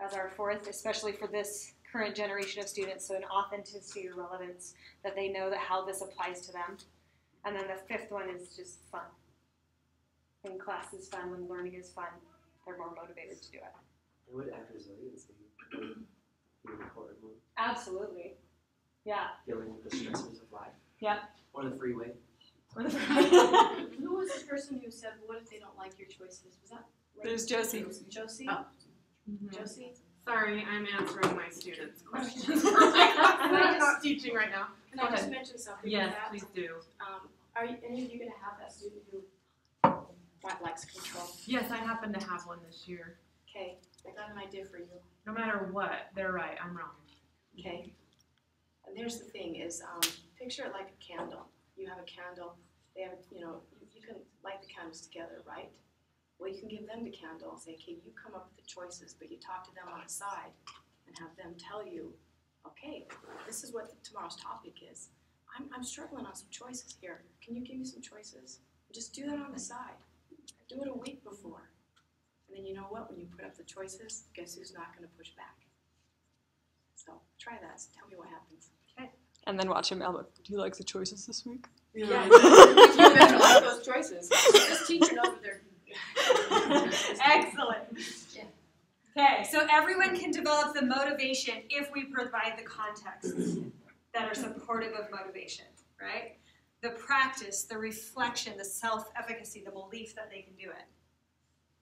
as our 4th, especially for this current generation of students. So an authenticity or relevance, that they know that how this applies to them. And then the 5th one is just fun. When class is fun, when learning is fun, they're more motivated to do it. It would add resiliency in the important one. Absolutely. Yeah. Dealing with the stresses of life. Yeah. Or the freeway. Who was the person who said, what if they don't like your choices? Was that There's Josie. Josie? Oh. Josie? Sorry, I'm answering my students' questions. I'm not teaching right now. Can I just mention something Yes, with that? please do. Are any of you going to have that student who likes control? Yes, I happen to have one this year. Okay, I got an idea for you. No matter what, they're right, I'm wrong. Okay. And there's the thing is, picture it like a candle. You have a candle. They have, you can light the candles together, right? Well, you can give them the candle and say, okay, you come up with the choices, but you talk to them on the side and have them tell you, okay, this is what tomorrow's topic is. I'm struggling on some choices here. Can you give me some choices? Just do that on the side. Do it a week before. And then you know what? When you put up the choices, guess who's not going to push back? So try that. Tell me what happens. Okay. And then watch him, Elba. Do you like the choices this week? Yeah. You better like those choices. This teacher knows what Excellent. Okay, so everyone can develop the motivation if we provide the contexts that are supportive of motivation, right? The practice, the reflection, the self-efficacy, the belief that they can do it,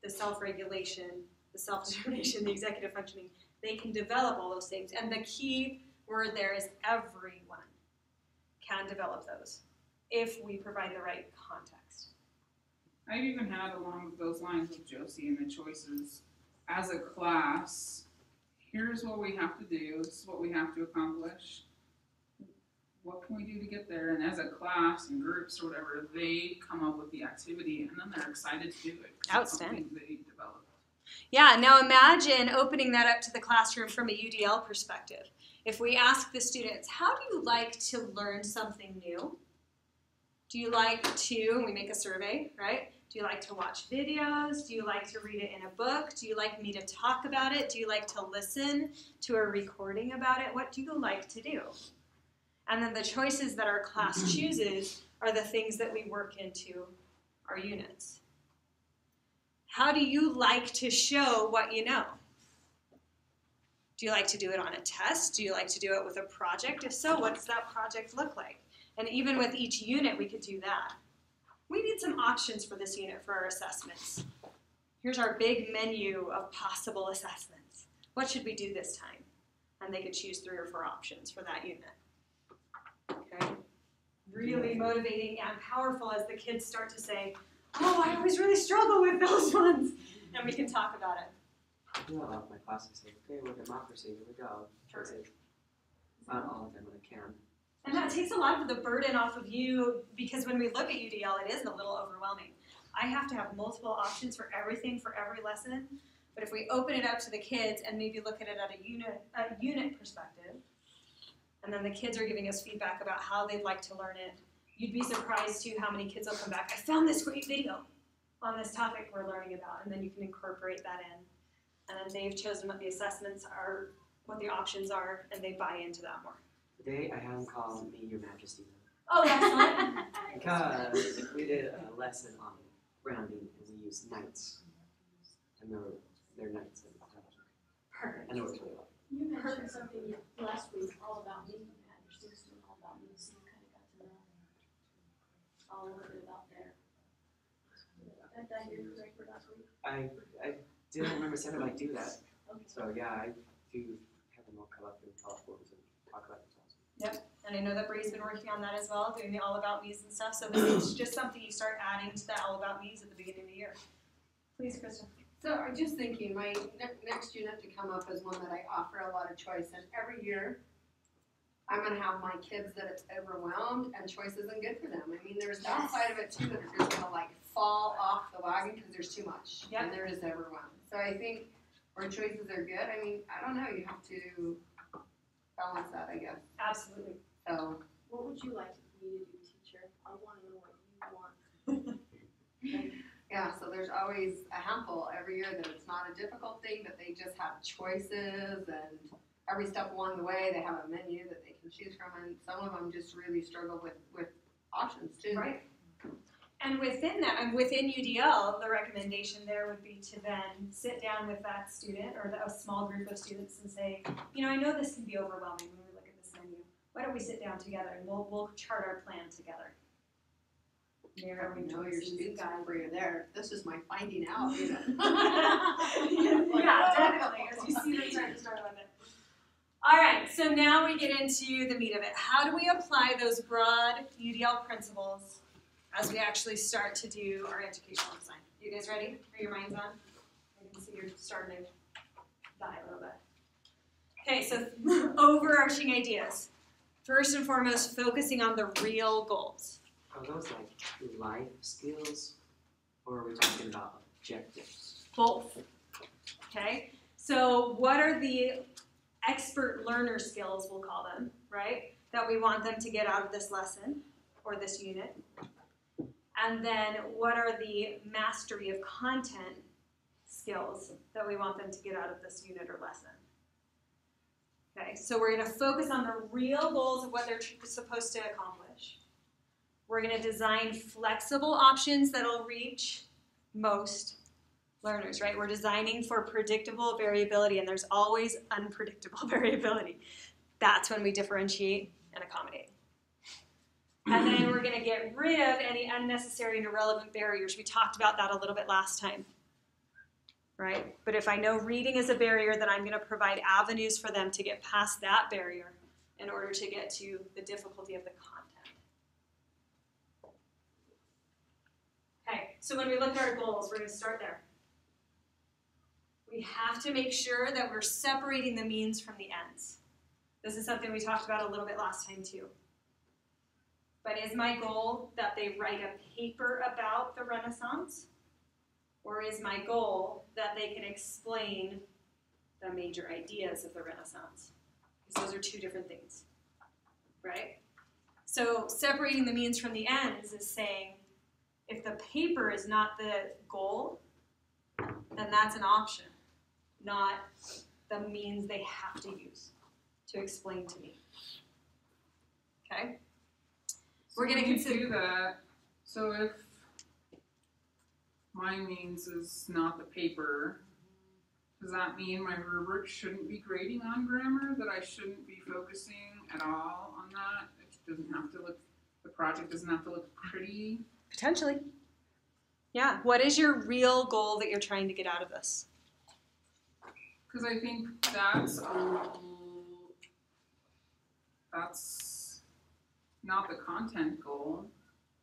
the self-regulation, the self-determination, the executive functioning, they can develop all those things. And the key word there is everyone can develop those if we provide the right context. I've even had along those lines with Josie and the choices. As a class, here's what we have to do, this is what we have to accomplish. What can we do to get there? And as a class and groups or whatever, they come up with the activity and then they're excited to do it. Outstanding. They develop. Yeah, now imagine opening that up to the classroom from a UDL perspective. If we ask the students, how do you like to learn something new? Do you like to, we make a survey, right? Do you like to watch videos? Do you like to read it in a book? Do you like me to talk about it? Do you like to listen to a recording about it? What do you like to do? And then the choices that our class chooses are the things that we work into our units. How do you like to show what you know? Do you like to do it on a test? Do you like to do it with a project? If so, what does that project look like? And even with each unit, we could do that. We need some options for this unit for our assessments. Here's our big menu of possible assessments. What should we do this time? And they could choose 3 or 4 options for that unit. Okay? Really motivating and powerful as the kids start to say, oh, I always really struggle with those ones. And we can talk about it. I do a lot of my classes say, okay, we're democracy, here we go. Perfect. Not all of them, but I can. And that takes a lot of the burden off of you, because when we look at UDL, it is a little overwhelming. I have to have multiple options for everything, for every lesson. But if we open it up to the kids and maybe look at it at a unit perspective, and then the kids are giving us feedback about how they'd like to learn it, you'd be surprised too how many kids will come back, I found this great video on this topic we're learning about, and then you can incorporate that in. And then they've chosen what the assessments are, what the options are, and they buy into that more. Today I had them call me Your Majesty. Oh, excellent. Because we did a lesson on rounding and we used knights. And they're knights. Perfect. And it was really well. You mentioned something last week all about me. You had your students doing all about me, so you kind of got to know all a little bit about there. Did I hear you correct for last week? I didn't remember saying I do that. Okay. So yeah, I do have them all come up and talk forwards and talk about themselves. Yep, and I know that Bree's been working on that as well, doing the all about me's and stuff. So this is just something you start adding to the all about me's at the beginning of the year. Please, Kristen. So I'm just thinking, my next unit to come up is one that I offer a lot of choice, and every year I'm going to have my kids that it's overwhelmed and choice isn't good for them. I mean, there's that side of it too, that are just going to like fall off the wagon because there's too much, and there is overwhelmed. So I think where choices are good, I mean, I don't know, you have to balance that, I guess. Absolutely. So What would you like me to do, teacher? I want to know what you want. yeah, so there's always a handful every year that it's not a difficult thing, but they just have choices, and every step along the way they have a menu that they can choose from, and some of them just really struggle with options too. Right. And within that, and within UDL, the recommendation there would be to then sit down with that student or a small group of students and say, you know, I know this can be overwhelming when we look at this menu. Why don't we sit down together and we'll chart our plan together. Narrowing know your students over you there. This is my finding out. You know? Yeah, definitely. As you see them start to start with it. All right, so now we get into the meat of it. How do we apply those broad UDL principles as we actually start to do our educational design? You guys ready? Are your minds on? I can see you're starting to die a little bit. Okay, so overarching ideas. First and foremost, focusing on the real goals. Are those like life skills, or are we talking about objectives? Both. Okay, so what are the expert learner skills, we'll call them, right, that we want them to get out of this lesson or this unit? And then what are the mastery of content skills that we want them to get out of this unit or lesson? Okay, so we're going to focus on the real goals of what they're supposed to accomplish. We're going to design flexible options that'll reach most learners, right? We're designing for predictable variability, and there's always unpredictable variability. That's when we differentiate and accommodate. And then we're going to get rid of any unnecessary and irrelevant barriers. We talked about that a little bit last time, right? But if I know reading is a barrier, then I'm going to provide avenues for them to get past that barrier in order to get to the difficulty of the content. Okay, so when we look at our goals, we're going to start there. We have to make sure that we're separating the means from the ends. This is something we talked about a little bit last time too. But is my goal that they write a paper about the Renaissance? Or is my goal that they can explain the major ideas of the Renaissance? Because those are two different things, right? So separating the means from the ends is saying, if the paper is not the goal, then that's an option, not the means they have to use to explain to me. Okay? We're going to consider do that. So if my means is not the paper, does that mean my rubric shouldn't be grading on grammar? That I shouldn't be focusing at all on that? It doesn't have to look, the project doesn't have to look pretty? potentially. Yeah. What is your real goal that you're trying to get out of this? Because I think that's not the content goal,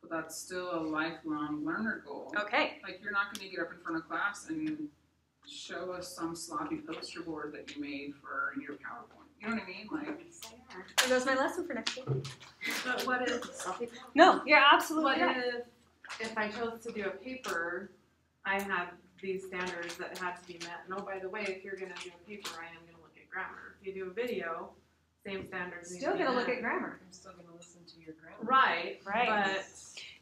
but that's still a lifelong learner goal. Okay. Like, you're not going to get up in front of class and show us some sloppy poster board that you made for your PowerPoint. You know what I mean? Like, There goes my lesson for next week. But what if, No, you're absolutely what right. if I chose to do a paper, I had these standards that had to be met, and oh, by the way, if you're gonna do a paper, I am gonna look at grammar. If you do a video, same standards need to Still be gonna met. look at grammar. I'm still gonna listen to your grammar. Right, Right. but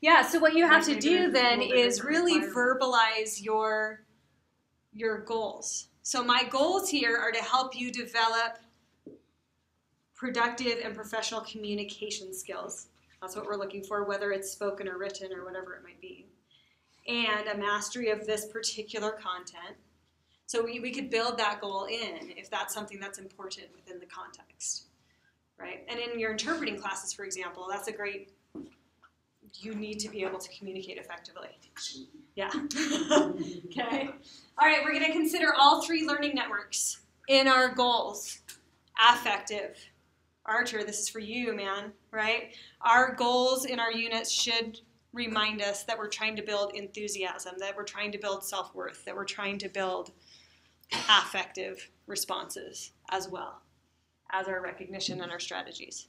Yeah, so what you have Like to maybe do there's a then little bit is different really requirement. verbalize your goals. So my goals here are to help you develop productive and professional communication skills. That's what we're looking for, whether it's spoken or written or whatever it might be. And a mastery of this particular content. So we could build that goal in if that's something that's important within the context, right? And in your interpreting classes, for example, that's a great, you need to be able to communicate effectively. Yeah. Okay. All right, we're going to consider all three learning networks in our goals. Affective. Archer, this is for you, man, right? Our goals in our units should remind us that we're trying to build enthusiasm, that we're trying to build self-worth, that we're trying to build affective responses as well as our recognition and our strategies.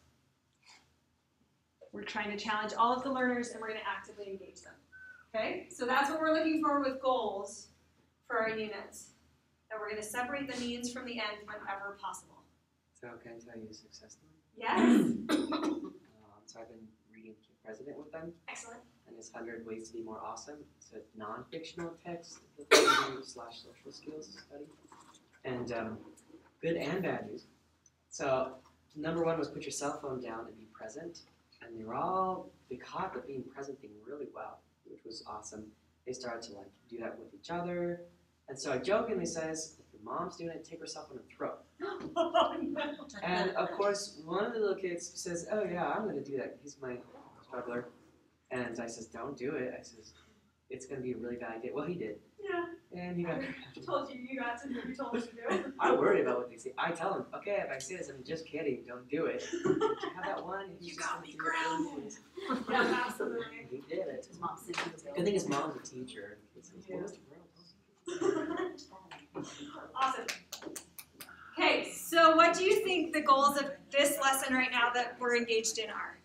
We're trying to challenge all of the learners, and we're going to actively engage them. Okay? So that's what we're looking for with goals for our units. And we're going to separate the means from the end whenever possible. So can I tell you a success story? Yes? So I've been reading Kid President with them, Excellent. and it's 100 Ways to Be More Awesome. It's a non-fictional text slash social skills study, and good and bad news. So number one was put your cell phone down and be present, and they caught the being present thing really well, which was awesome. They started to do that with each other, and so I jokingly says, if your mom's doing it, take her cell phone and throw it. Oh, no. And of course, one of the little kids says, "Oh yeah, I'm going to do that. He's my struggler." And I says, "Don't do it." I says, "It's going to be a really bad idea." Well, he did, Yeah. and he got. I told you got to do what you told us to do. I worry about what they say. I tell him, "Okay, if I say this, I'm just kidding. Don't do it." Did you have that one? You got me grounded. Yeah, absolutely. He did it. His mom said he was Good thing his mom's a teacher. Awesome. Okay, so what do you think the goals of this lesson right now that we're engaged in are?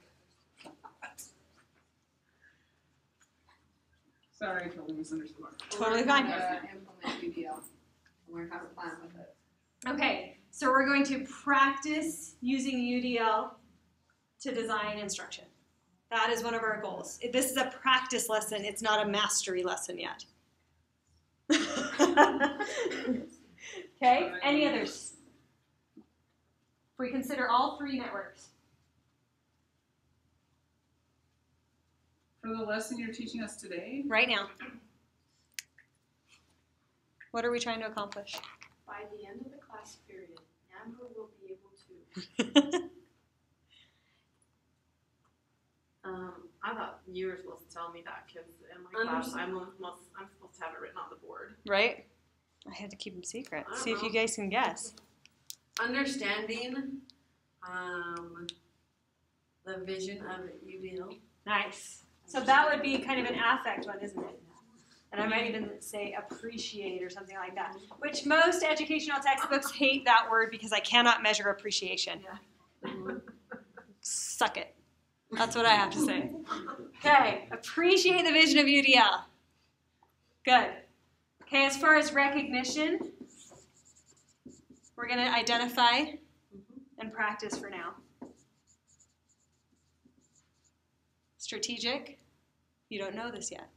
sorry, I totally misunderstood. Totally fine. Implement UDL. We're gonna have a plan with it. Okay, so we're going to practice using UDL to design instruction. That is one of our goals. This is a practice lesson. It's not a mastery lesson yet. Okay, any others? If we consider all three networks. For the lesson you're teaching us today, Right now. What are we trying to accomplish? By the end of the class period, Amber will be able to. I thought you were supposed to tell me that because in my class I'm supposed to have it written on the board. Right? I had to keep them secret. I don't See if you know. guys can guess. Understanding the vision of UDL. Nice. So that would be kind of an affect one, isn't it? And I might even say appreciate or something like that, which most educational textbooks hate that word because I cannot measure appreciation. Suck it. That's what I have to say. Okay, appreciate the vision of UDL. Good. Okay, as far as recognition, we're going to identify and practice for now. Strategic, you don't know this yet,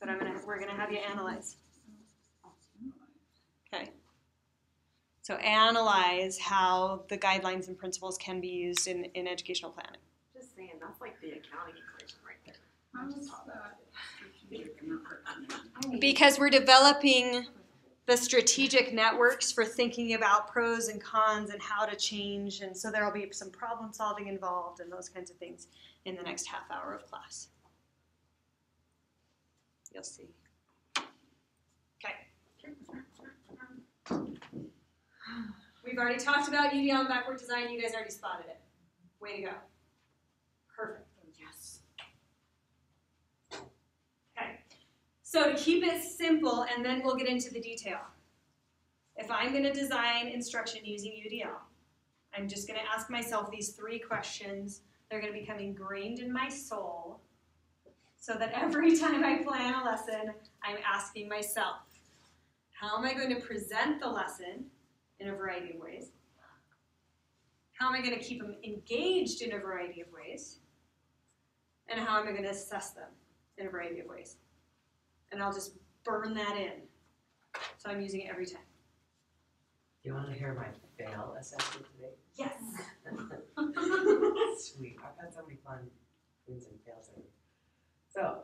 but we're gonna have you analyze. Okay. So analyze how the guidelines and principles can be used in educational planning. Just saying, that's like the accounting equation right there. How is that strategic and not recommended? Because we're developing the strategic networks for thinking about pros and cons and how to change, and so there will be some problem solving involved and those kinds of things in the next half hour of class. You'll see. Okay. We've already talked about UDL and backward design. You guys already spotted it. Way to go. Perfect. Yes. Okay. So to keep it simple, and then we'll get into the detail. If I'm going to design instruction using UDL, I'm just going to ask myself these 3 questions. They're going to become ingrained in my soul so that every time I plan a lesson, I'm asking myself, how am I going to present the lesson in a variety of ways? How am I going to keep them engaged in a variety of ways? And how am I going to assess them in a variety of ways? And I'll just burn that in. So I'm using it every time. Do you want to hear my fail assessment today? Yes. Sweet. I've had so many fun wins and fails lately. So,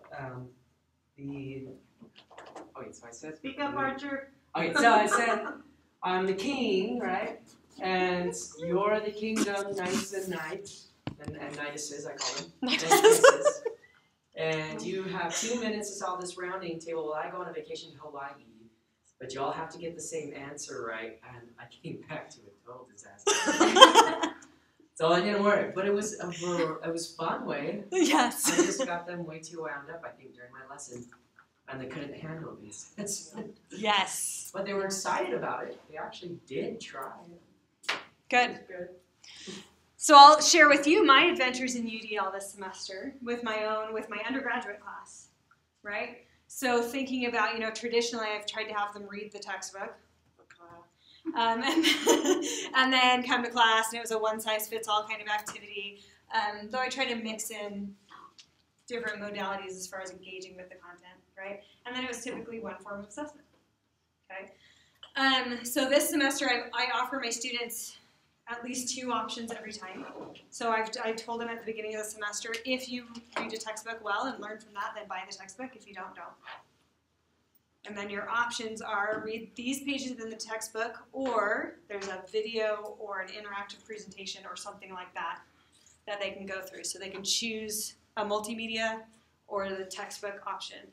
so I said. Speak up, Archer. Okay, so I said, I'm the king, right? And you're the kingdom, knights and knights, and knightesses, I call them. And princes. And you have 2 minutes to solve this rounding table while I go on a vacation to Hawaii. But you all have to get the same answer right, and I came back to a total disaster. So it didn't work, but it was a fun way. Yes. I just got them way too wound up, I think, during my lesson, and they couldn't handle this. Yes. But they were excited about it. They actually did try. Good. So I'll share with you my adventures in UDL this semester with my undergraduate class, right? So thinking about, traditionally I've tried to have them read the textbook, and then come to class, and it was a one-size-fits-all kind of activity, though I try to mix in different modalities as far as engaging with the content, right? And then it was typically one form of assessment, okay? So this semester I offer my students at least 2 options every time. So I told them at the beginning of the semester, if you read a textbook well and learn from that, then buy the textbook. If you don't. And then your options are read these pages in the textbook, or there's a video or an interactive presentation or something like that that they can go through. So they can choose a multimedia or the textbook option.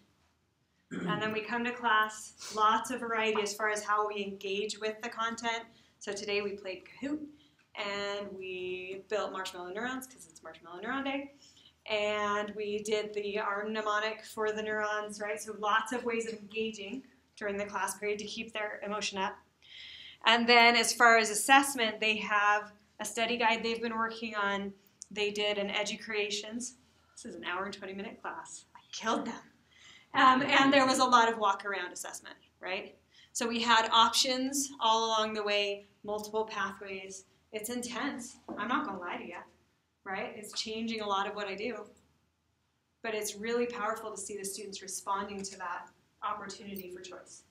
And then we come to class, lots of variety as far as how we engage with the content. So today we played Kahoot, and we built marshmallow neurons because it's Marshmallow Neuron Day. And we did the arm mnemonic for the neurons, right? So lots of ways of engaging during the class period to keep their emotion up. And then as far as assessment, they have a study guide they've been working on. They did an Educations. This is an hour and 20-minute class. I killed them. And there was a lot of walk-around assessment, right? So we had options all along the way, multiple pathways. It's intense. I'm not going to lie to you, right? It's changing a lot of what I do. But it's really powerful to see the students responding to that opportunity for choice.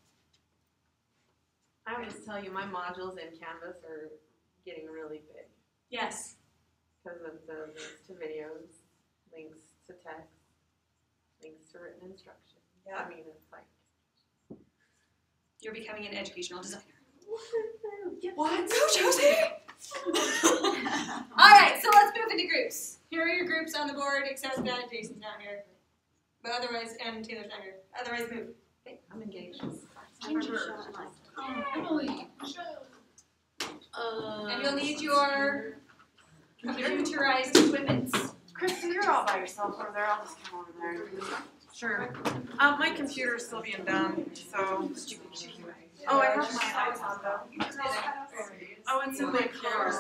I would just tell you, my modules in Canvas are getting really big Yes. because of the links to videos, links to text, links to written instruction. Yeah. I mean, it's like, You're becoming an educational designer. What? Go, Josie! Alright, so let's move into groups. Here are your groups on the board, except that Jason's not here. But otherwise, and Taylor's not here. Otherwise, move. I'm engaged. Emily. And you'll need your computerized equipment. Kristen, you're all by yourself over there. I'll just come over there. Sure. My computer's still being done, so. Oh, I have my iPod though. Oh, it's in my car.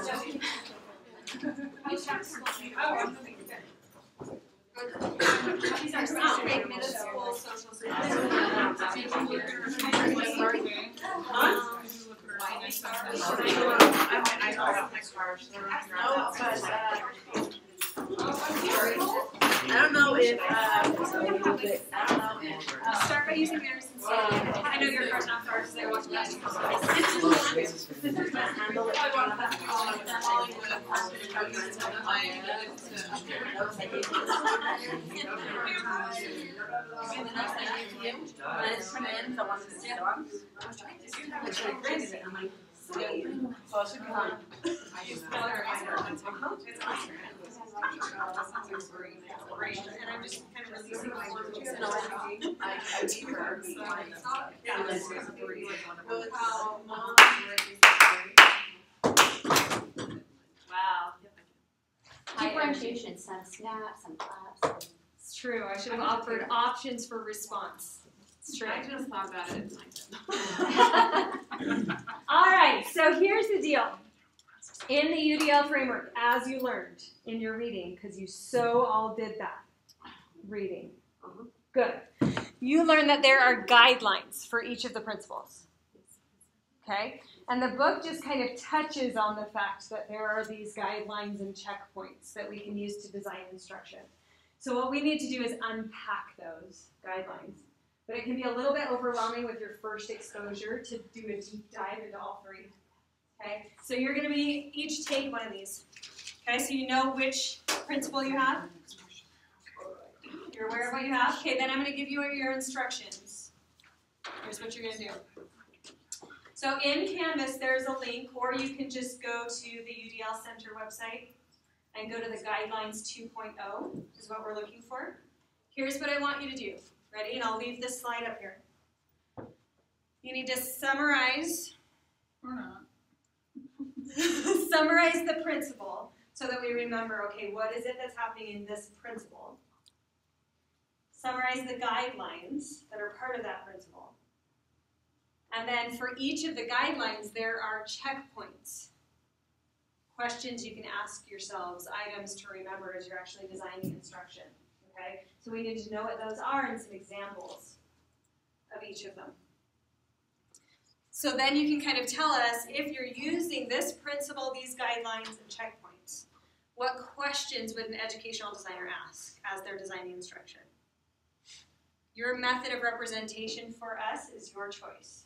These are not big middle school social studies. I don't know if, Start by using yours and see. I know you're first not first, so watch that. And I'm just kind of releasing my words. Wow. Differentiation, some snaps, some claps. It's true. I should have offered options for response. It's true. I just thought about it. All right, so here's the deal. In the UDL framework, as you learned in your reading, because you so all did that, reading. Good. You learned that there are guidelines for each of the principles. Okay? And the book just kind of touches on the fact that there are these guidelines and checkpoints that we can use to design instruction. So what we need to do is unpack those guidelines. But it can be a little bit overwhelming with your first exposure to do a deep dive into all three. Okay? So you're going to each take one of these. Okay, so you know which principle you have. You're aware of what you have? Okay, then I'm going to give you your instructions. Here's what you're going to do. So in Canvas, there's a link, or you can just go to the UDL Center website and go to the Guidelines 2.0 is what we're looking for. Here's what I want you to do. Ready? And I'll leave this slide up here. You need to summarize. Or not. Summarize the principle so that we remember, okay, what is it that's happening in this principle? Summarize the guidelines that are part of that principle. And then for each of the guidelines, there are checkpoints. Questions you can ask yourselves, items to remember as you're actually designing instruction. Okay? So we need to know what those are and some examples of each of them. So then you can kind of tell us, if you're using this principle, these guidelines, and checkpoints, what questions would an educational designer ask as they're designing instruction? Your method of representation for us is your choice.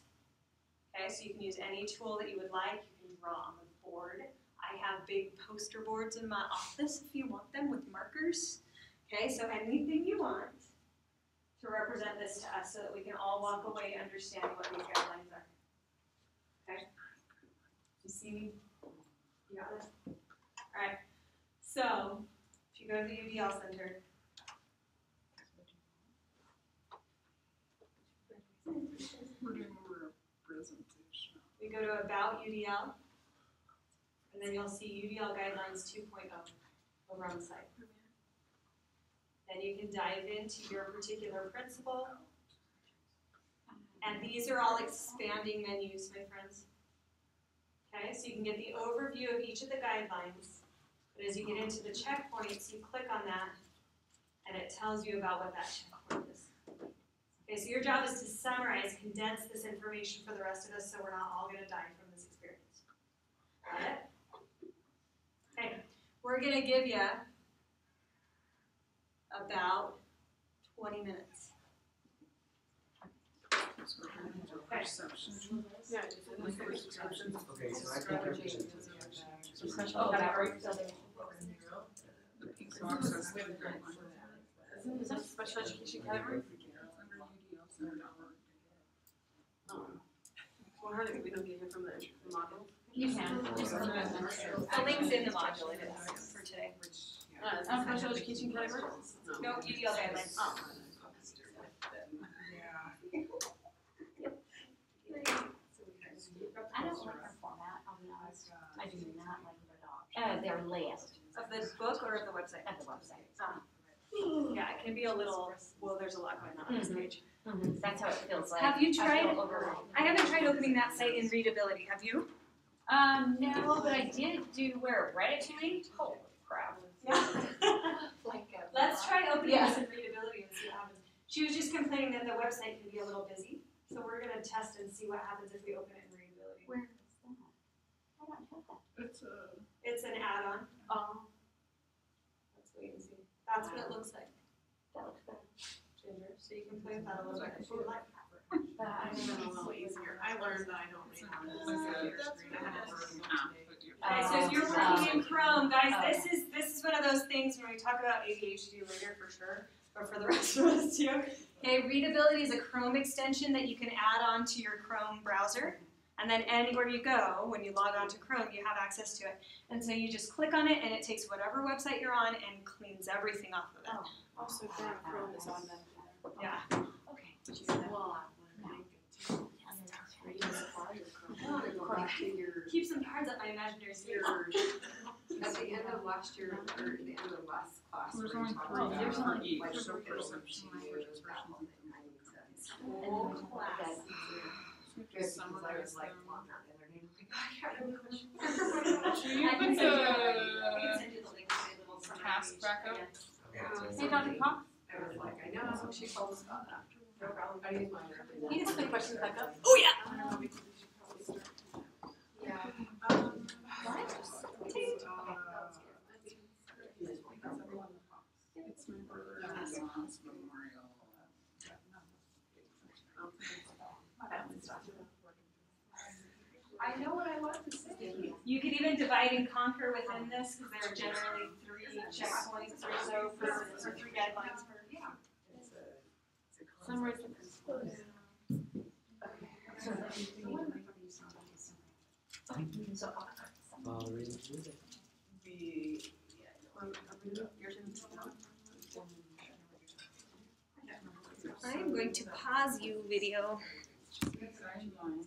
Okay, so you can use any tool that you would like. You can draw on the board. I have big poster boards in my office if you want them with markers. Okay, so anything you want to represent this to us so that we can all walk away understanding what these guidelines are. Okay? You see me? You got this? All right. So, if you go to the UDL Center, We're doing more presentation. we go to About UDL, and then you'll see UDL Guidelines 2.0 over on the side. Then you can dive into your particular principle. And these are all expanding menus, my friends. Okay, so you can get the overview of each of the guidelines. But as you get into the checkpoints, you click on that, and it tells you about what that checkpoint is. Okay, so your job is to summarize, condense this information for the rest of us so we're not all going to die from this experience. Got it? Okay, we're going to give you about 20 minutes. Okay, so Okay, so I think our the pink box says the guideline. Is that a special education category? Under UDL Center.org. Well, how do we don't get here from the module? You can. The link's in the module it is for today. Special education categories? No, UDL guidelines. Oh. I don't like their format, I'll be honest. I do not like their list Of the book or of the website? at the website. Yeah, it can be a little, well, there's a lot going on this page. That's how it feels like. Have you I feel tried- overwhelmed. I haven't tried opening that site in readability, have you? No, but I did do Ratatouille. Holy crap. Let's try opening Yeah. this in readability and see what happens. She was just complaining that the website can be a little busy, so we're gonna test and see what happens if we open it in readability. Where is that? I don't have that. It's an add-on. Oh, Let's wait and see. That's what it looks like, that looks better. Ginger, so you can play with that a little bit if you like. But I don't know. A little easier. I learned that I don't need to. Okay, so if you're working in Chrome, guys, this is one of those things when we talk about ADHD later for sure, but for the rest of us too. Okay, readability is a Chrome extension that you can add on to your Chrome browser. And then anywhere you go, when you log on to Chrome, you have access to it. And so you just click on it and it takes whatever website you're on and cleans everything off of it. Also, Chrome is automatic. Yeah. Okay. Keep some cards up my imaginary sphere. At the end of last year, or the end of last class, There's we only talked three about years on each. like There's no circle perception to language use, that whole thing, I need to. Whole class. Good, because I Summarize was like, them. on that the other day, I can't remember. Should you I put can send you the the link to the little summary task page. back up? Hey, Dr. Pop? I was like, I know, she told us about that. No problem, I use mine. Can you just put the questions back up? Oh, yeah. It's my brother-in-law's memorial. I know what I want to say. You could even divide and conquer within this because there are generally 3 checkpoints or so or 3 guidelines for. Summarize. So, Well, the reason to do it. I'm going to pause you video. Guidelines.